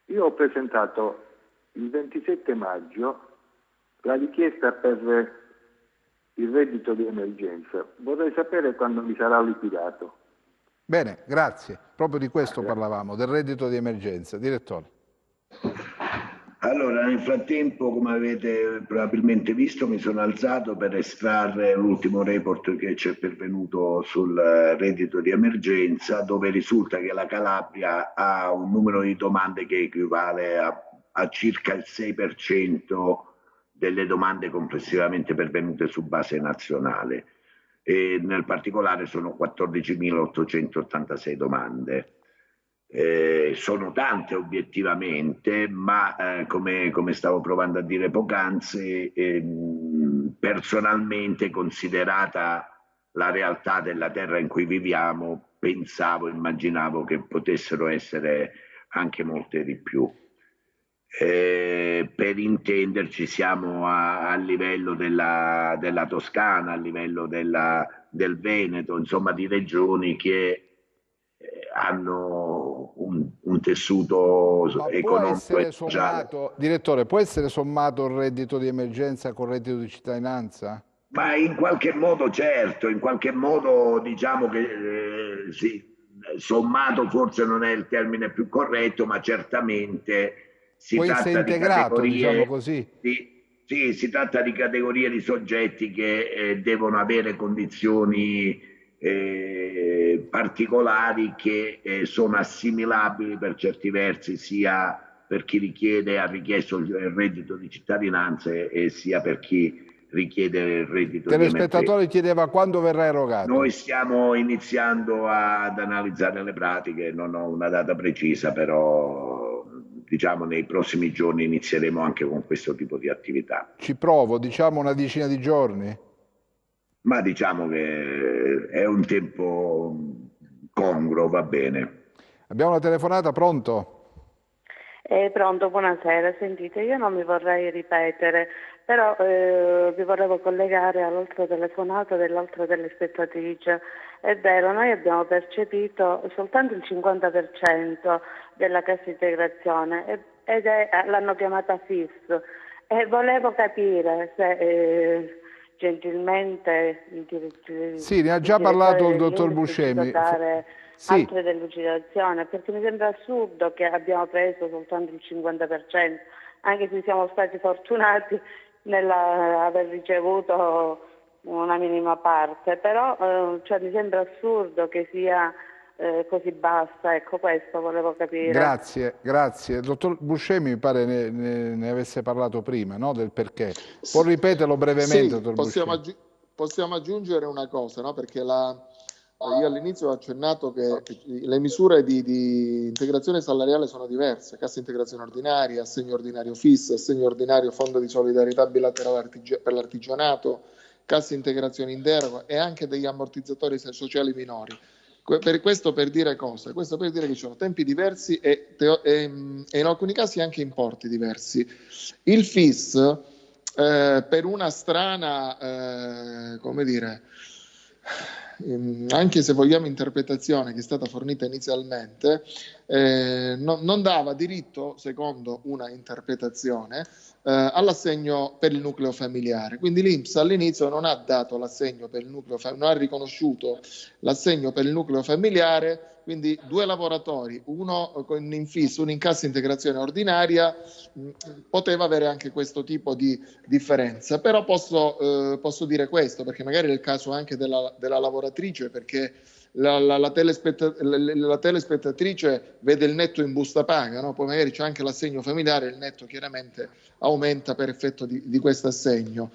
Io ho presentato il 27 maggio la richiesta per il reddito di emergenza. Vorrei sapere quando mi sarà liquidato. Bene, grazie. Proprio di questo parlavamo, del reddito di emergenza. Direttore. Allora, nel frattempo, come avete probabilmente visto, mi sono alzato per estrarre l'ultimo report che ci è pervenuto sul reddito di emergenza, dove risulta che la Calabria ha un numero di domande che equivale a circa il 6% delle domande complessivamente pervenute su base nazionale. E nel particolare sono 14.886 domande. Sono tante obiettivamente, ma come stavo provando a dire poc'anzi, personalmente, considerata la realtà della terra in cui viviamo, immaginavo che potessero essere anche molte di più. Per intenderci, siamo a livello della Toscana, a livello del Veneto, insomma di regioni che hanno un tessuto economico e sociale. Direttore, può essere sommato il reddito di emergenza con il reddito di cittadinanza? Ma in qualche modo, certo, in qualche modo diciamo che sì, sommato forse non è il termine più corretto, ma certamente si tratta di categorie, diciamo così. Sì, si tratta di categorie di soggetti che devono avere condizioni particolari che sono assimilabili per certi versi sia per chi ha richiesto il reddito di cittadinanza e sia per chi richiede il reddito di emergenza. Il telespettatore chiedeva quando verrà erogato. Noi stiamo iniziando ad analizzare le pratiche, non ho una data precisa, però diciamo nei prossimi giorni inizieremo anche con questo tipo di attività. Ci provo, diciamo una decina di giorni? Ma diciamo che è un tempo congruo, va bene. Abbiamo una telefonata, pronto? Pronto, buonasera. Sentite, io non mi vorrei ripetere, però vi volevo collegare all'altra telefonata dell'altra telespettatrice. È vero, noi abbiamo percepito soltanto il 50% della cassa integrazione ed l'hanno chiamata FIS. E volevo capire se gentilmente sì, ne ha già parlato il dottor Buscemi. Sì. Altre delucidazioni, perché mi sembra assurdo che abbiamo preso soltanto il 50%, anche se siamo stati fortunati nell'aver ricevuto una minima parte, però mi sembra assurdo che sia così bassa, ecco, questo volevo capire. Grazie. Il dottor Buscemi mi pare ne avesse parlato prima, no? Del perché. Può ripeterlo brevemente, sì, dottor Buscemi? Possiamo aggiungere una cosa, no? Perché io all'inizio ho accennato che le misure di integrazione salariale sono diverse: cassa integrazione ordinaria, assegno ordinario FIS, assegno ordinario fondo di solidarietà bilaterale per l'artigianato, cassa integrazione in deroga e anche degli ammortizzatori sociali minori. Questo per dire cosa? Questo per dire che ci sono tempi diversi e in alcuni casi anche importi diversi. Il FIS, per una strana, come dire, anche se vogliamo interpretazione che è stata fornita inizialmente, non dava diritto, secondo una interpretazione, all'assegno per il nucleo familiare. Quindi l'INPS all'inizio non ha dato l'assegno per il nucleo familiare, non ha riconosciuto l'assegno per il nucleo familiare, quindi due lavoratori, uno in FIS, uno in cassa integrazione ordinaria, poteva avere anche questo tipo di differenza. Però posso dire questo, perché magari è il caso anche della lavoratrice, perché la telespettatrice vede il netto in busta paga, no? Poi magari c'è anche l'assegno familiare, il netto chiaramente aumenta per effetto di questo assegno.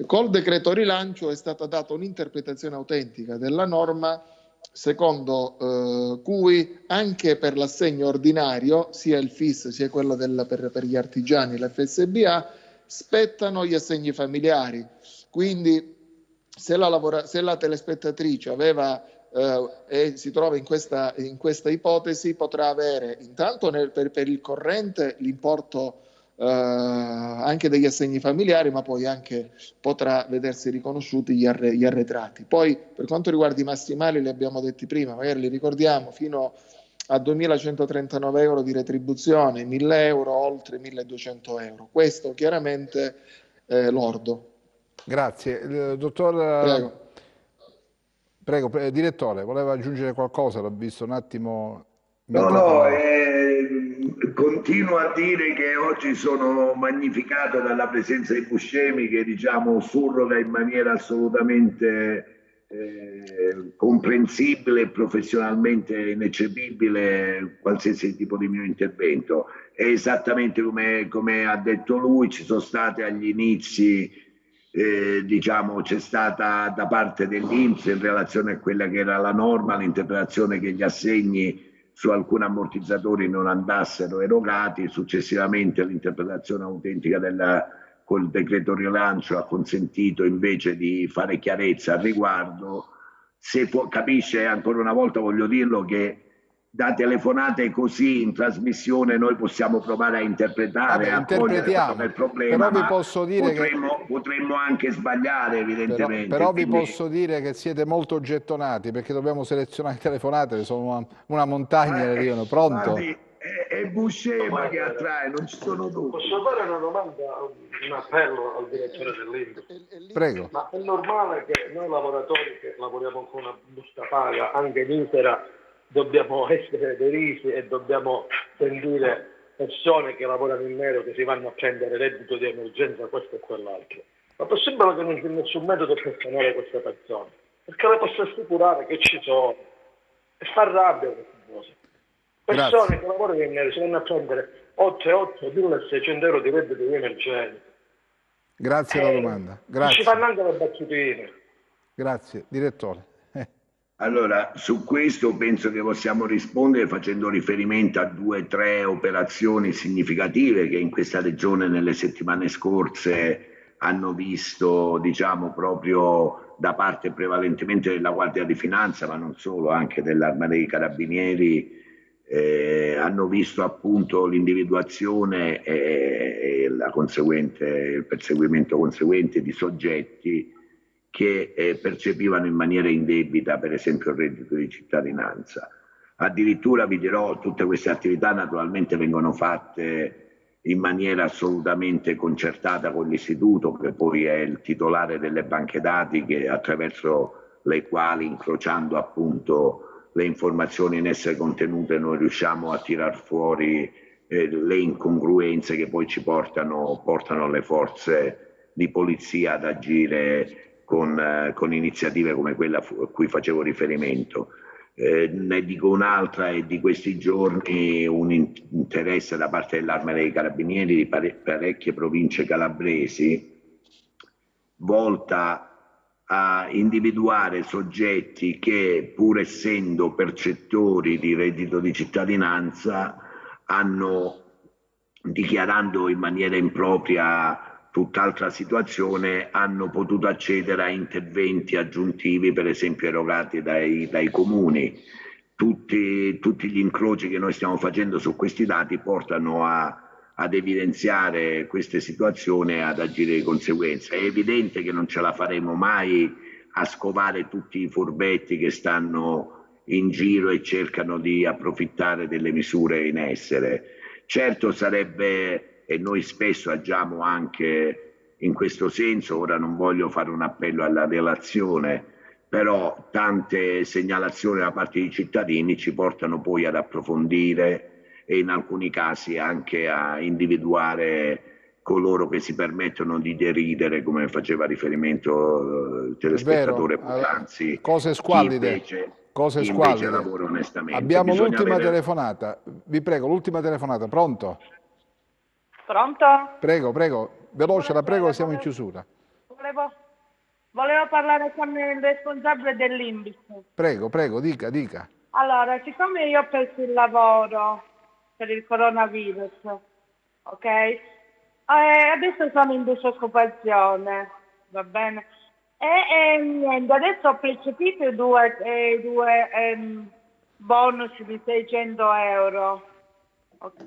Col decreto rilancio è stata data un'interpretazione autentica della norma, secondo cui anche per l'assegno ordinario, sia il FIS sia quello per gli artigiani, l'FSBA, spettano gli assegni familiari. Quindi se la telespettatrice aveva e si trova in questa ipotesi, potrà avere intanto per il corrente l'importo anche degli assegni familiari, ma poi anche potrà vedersi riconosciuti gli arretrati. Poi per quanto riguarda i massimali, li abbiamo detti prima, magari li ricordiamo, fino a 2.139 euro di retribuzione, 1.000 euro, oltre 1.200 euro. Questo chiaramente lordo. Grazie. Dottor... Prego, direttore, voleva aggiungere qualcosa? L'ho visto un attimo... No, continuo a dire che oggi sono magnificato dalla presenza di Buscemi, che diciamo surroga in maniera assolutamente comprensibile e professionalmente ineccepibile qualsiasi tipo di mio intervento. È esattamente come ha detto lui, ci sono state agli inizi, diciamo, c'è stata da parte dell'INPS in relazione a quella che era la norma, l'interpretazione che gli assegni su alcuni ammortizzatori non andassero erogati, successivamente l'interpretazione autentica col decreto rilancio ha consentito invece di fare chiarezza al riguardo. Se capisce, ancora una volta voglio dirlo, che da telefonate così in trasmissione noi possiamo provare a interpretare, a cogliere il problema, però vi posso dire potremmo anche sbagliare evidentemente. Però vi posso dire che siete molto gettonati, perché dobbiamo selezionare telefonate, sono una montagna le arrivano. Pronto? Guardi, è Buscema che attrae, non ci sono dubbi. Posso fare una domanda, un appello al direttore dell'INPS? Prego. Ma è normale che noi lavoratori che lavoriamo con una busta paga, anche misera, dobbiamo essere derisi e dobbiamo sentire persone che lavorano in nero che si vanno a prendere reddito di emergenza, questo e quell'altro? Ma è possibile che non c'è nessun metodo per sanare queste persone? Perché le posso assicurare che ci sono. E fa rabbia queste cose. Persone che lavorano in nero si vanno a prendere 8.600 euro di reddito di emergenza. Grazie alla domanda. Grazie. Ci fanno anche le battutine. Grazie. Direttore. Allora, su questo penso che possiamo rispondere facendo riferimento a 2 o 3 operazioni significative che in questa regione nelle settimane scorse hanno visto, diciamo, proprio da parte prevalentemente della Guardia di Finanza, ma non solo, anche dell'Arma dei Carabinieri, hanno visto appunto l'individuazione e il perseguimento conseguente di soggetti che percepivano in maniera indebita per esempio il reddito di cittadinanza. Addirittura vi dirò, tutte queste attività naturalmente vengono fatte in maniera assolutamente concertata con l'istituto, che poi è il titolare delle banche dati attraverso le quali, incrociando appunto le informazioni in esse contenute, noi riusciamo a tirar fuori le incongruenze che poi ci portano le forze di polizia ad agire con iniziative come quella a cui facevo riferimento. Ne dico un'altra, è di questi giorni un interesse da parte dell'Arma dei Carabinieri di parecchie province calabresi volta a individuare soggetti che, pur essendo percettori di reddito di cittadinanza, dichiarando in maniera impropria tutt'altra situazione, hanno potuto accedere a interventi aggiuntivi, per esempio erogati dai comuni. Tutti gli incroci che noi stiamo facendo su questi dati portano ad evidenziare queste situazioni e ad agire di conseguenza. È evidente che non ce la faremo mai a scovare tutti i furbetti che stanno in giro e cercano di approfittare delle misure in essere. Certo sarebbe, e noi spesso agiamo anche in questo senso, ora non voglio fare un appello alla delazione, però tante segnalazioni da parte dei cittadini ci portano poi ad approfondire e in alcuni casi anche a individuare coloro che si permettono di deridere, come faceva riferimento il telespettatore poc'anzi. Cose squallide. Cose squallide. Lavora onestamente. Abbiamo l'ultima telefonata. Vi prego, l'ultima telefonata. Pronto? Pronto? Prego, veloce, la prego, siamo in chiusura. Volevo parlare con il responsabile dell'INPS. Prego, dica. Allora, siccome io ho perso il lavoro per il coronavirus, ok? Adesso sono in disoccupazione, va bene? E niente, adesso ho percepito due bonus di 600 euro. Okay.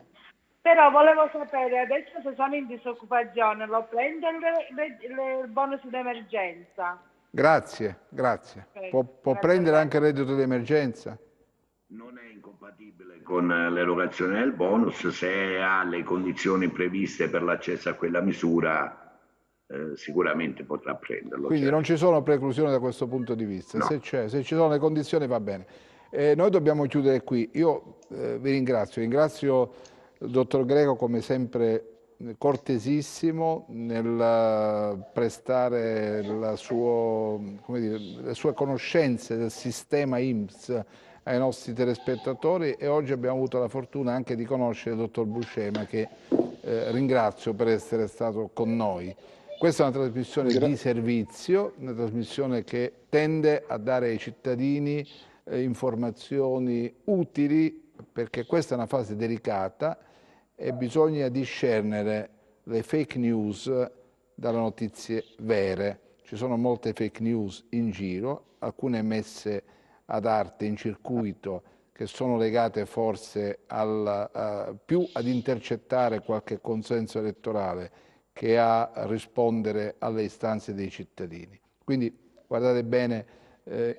Però volevo sapere, adesso se sono in disoccupazione, lo prendo il bonus di emergenza? Grazie. Può prendere anche il reddito di emergenza? Non è incompatibile con l'erogazione del bonus, se ha le condizioni previste per l'accesso a quella misura sicuramente potrà prenderlo. Quindi non ci sono preclusioni da questo punto di vista, no. Se ci sono le condizioni va bene. Noi dobbiamo chiudere qui, io vi ringrazio il dottor Greco come sempre cortesissimo nel prestare le sue conoscenze del sistema INPS ai nostri telespettatori, e oggi abbiamo avuto la fortuna anche di conoscere il dottor Buscema, che ringrazio per essere stato con noi. Questa è una trasmissione di servizio, una trasmissione che tende a dare ai cittadini informazioni utili, perché questa è una fase delicata e bisogna discernere le fake news dalle notizie vere. Ci sono molte fake news in giro, alcune messe ad arte, in circuito, che sono legate forse più ad intercettare qualche consenso elettorale che a rispondere alle istanze dei cittadini. Quindi guardate bene,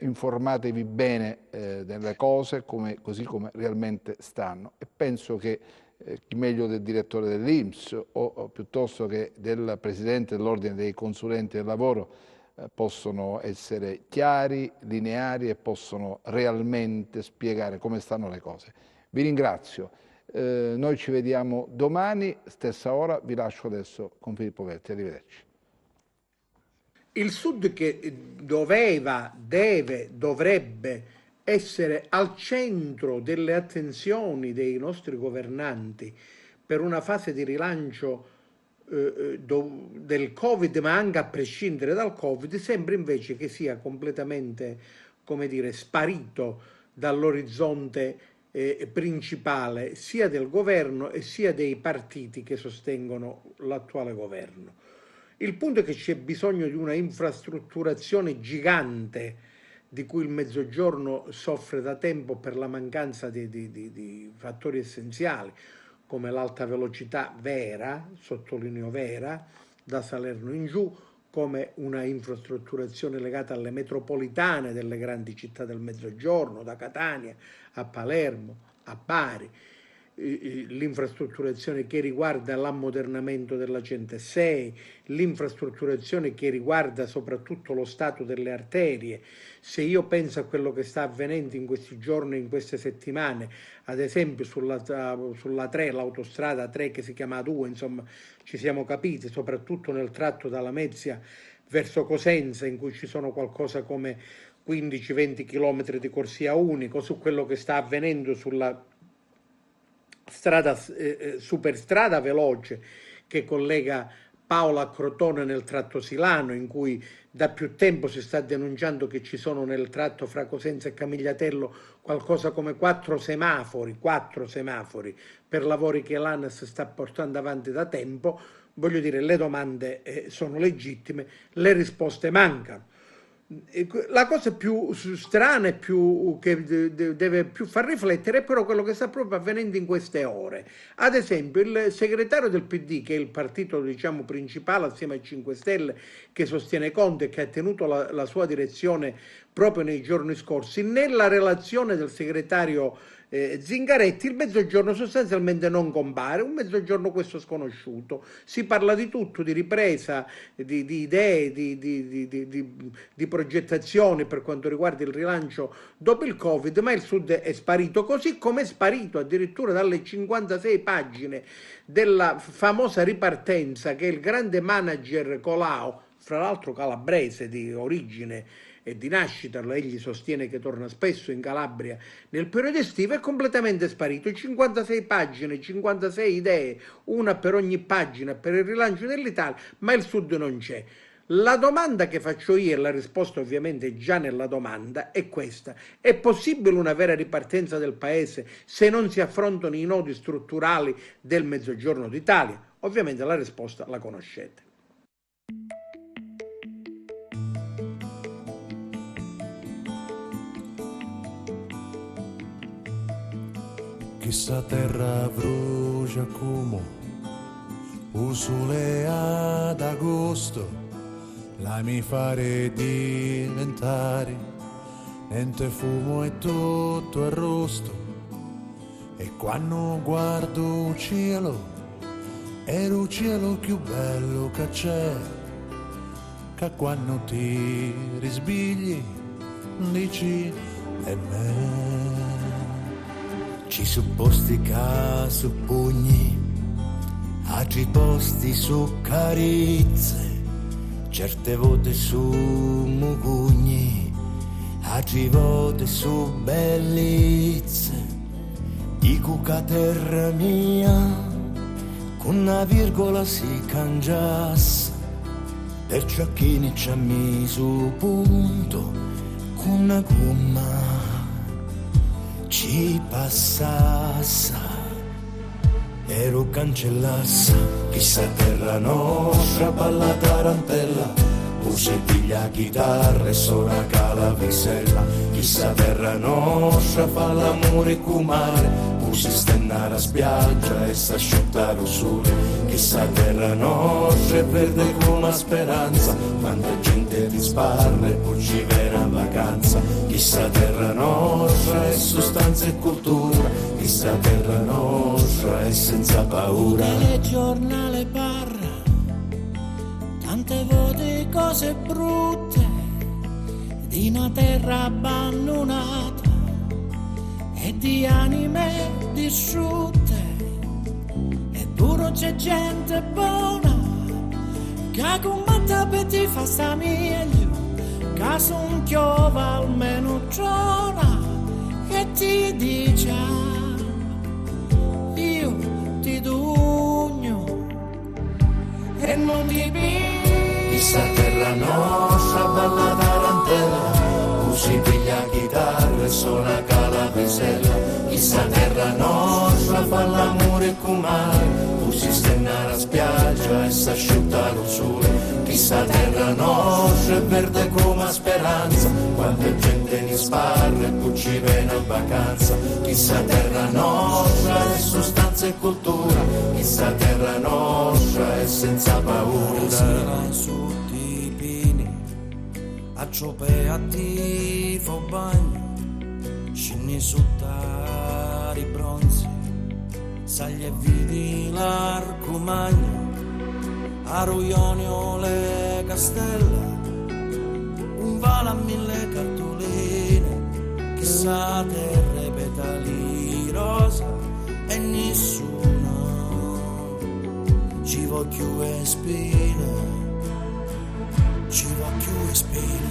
informatevi bene delle cose così come realmente stanno, e penso che chi meglio del direttore dell'INPS o piuttosto che del presidente dell'Ordine dei Consulenti del Lavoro possono essere chiari, lineari e possono realmente spiegare come stanno le cose. Vi ringrazio, noi ci vediamo domani, stessa ora. Vi lascio adesso con Filippo Velti, arrivederci. Il Sud, che doveva, deve, dovrebbe essere al centro delle attenzioni dei nostri governanti per una fase di rilancio del Covid, ma anche a prescindere dal Covid, sembra invece che sia completamente, come dire, sparito dall'orizzonte principale sia del governo e sia dei partiti che sostengono l'attuale governo. Il punto è che c'è bisogno di una infrastrutturazione gigante di cui il Mezzogiorno soffre da tempo per la mancanza di fattori essenziali, come l'alta velocità vera, sottolineo vera, da Salerno in giù, come una infrastrutturazione legata alle metropolitane delle grandi città del Mezzogiorno, da Catania a Palermo, a Bari, l'infrastrutturazione che riguarda l'ammodernamento della 106, l'infrastrutturazione che riguarda soprattutto lo stato delle arterie. Se io penso a quello che sta avvenendo in questi giorni, in queste settimane, ad esempio sulla 3, l'autostrada 3 che si chiama A2, insomma ci siamo capiti, soprattutto nel tratto dalla Lamezia verso Cosenza, in cui ci sono qualcosa come 15-20 km di corsia unico, su quello che sta avvenendo sulla superstrada veloce che collega Paola a Crotone nel tratto silano, in cui da più tempo si sta denunciando che ci sono nel tratto fra Cosenza e Camigliatello qualcosa come 4 semafori per lavori che l'ANAS sta portando avanti da tempo. Voglio dire, le domande sono legittime, le risposte mancano. La cosa più strana e che deve più far riflettere è però quello che sta proprio avvenendo in queste ore. Ad esempio il segretario del PD, che è il partito diciamo principale assieme ai 5 Stelle che sostiene Conte e che ha tenuto la sua direzione proprio nei giorni scorsi, nella relazione del segretario Zingaretti il Mezzogiorno sostanzialmente non compare, un Mezzogiorno questo sconosciuto. Si parla di tutto, di ripresa, di idee, di progettazioni per quanto riguarda il rilancio dopo il Covid, ma il Sud è sparito, così come è sparito addirittura dalle 56 pagine della famosa ripartenza che il grande manager Colao, fra l'altro calabrese di origine e di nascita, egli sostiene che torna spesso in Calabria nel periodo estivo, è completamente sparito. 56 pagine, 56 idee, una per ogni pagina per il rilancio dell'Italia, ma il Sud non c'è. La domanda che faccio io, e la risposta ovviamente è già nella domanda, è questa: è possibile una vera ripartenza del Paese se non si affrontano i nodi strutturali del Mezzogiorno d'Italia? Ovviamente la risposta la conoscete. Chissà terra brucia come un sole ad agosto, la mi fare diventare niente fumo e tutto arrosto. E quando guardo il cielo, è il cielo più bello che c'è, che quando ti risbigli dici è me. Ci supposti che suppugni altri posti su carizze, certe volte su mugugni, altri volte su bellezze. Dico che terra mia con una virgola si cangiasse, perciò chi ne ci ha messo punto con una gomma ci passasse. Ero cancellassa, chissà terra nostra, balla tarantella, usi piglia chitarra e suona calavicella. Chissà terra nostra, fa l'amore con mare, usi stennare a spiaggia e s'asciuttare il sole. Chissà terra nostra è verde come speranza, quanta gente ti sparra e poi ci viene a vacanza. Chissà terra nostra è sostanza e cultura, chissà terra nostra è senza paura. Il giornale parla tante volte cose brutte di una terra abbandonata e di anime distrutte. Eppure c'è gente buona che combatte per ti fa sta meglio, che son chiova almeno giorna e ti dice io ti dugno e non ti pigli. Chissà terra nostra, balla tarantella, usi piglia chitarra e suona calavicella. Chissà terra nostra, fa l'amore con mare, usi stennare a spiaggia e s'asciuttare il sole. Chissà terra nostra è verde come speranza, quanta gente ne sparra e poi ci viene a vacanza. Chissà terra nostra è sostanza e cultura, chissà terra nostra è senza paura. Sera su di pini, a ciopè a tifo bagno, scinni su tari bronzi, saglie e vidi l'arco magno, a Ruionio le castella, un vale a 1000 cartoline, chissà terre petali rosa e nessuno ci voglio e spine, ci voglio e spine.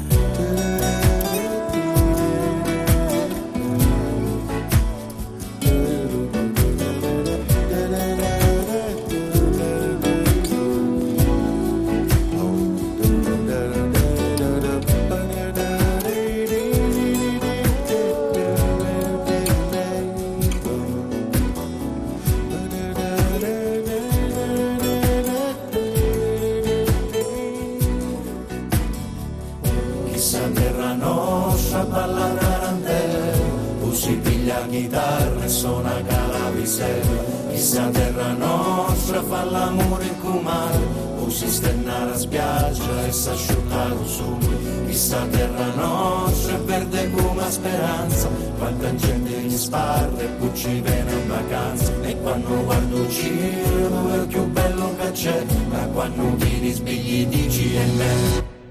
Chitarra e suona calavicella, chissà terra nostra, fa l'amore con mare, usi stennare a spiaggia e s'asciuttare il sole. Chissà terra nostra è verde come speranza, quanta gente ne sparra e poi ci viene in vacanza. E quando guardo il cielo è il più bello che c'è, ma quando ti risvegli dici è me.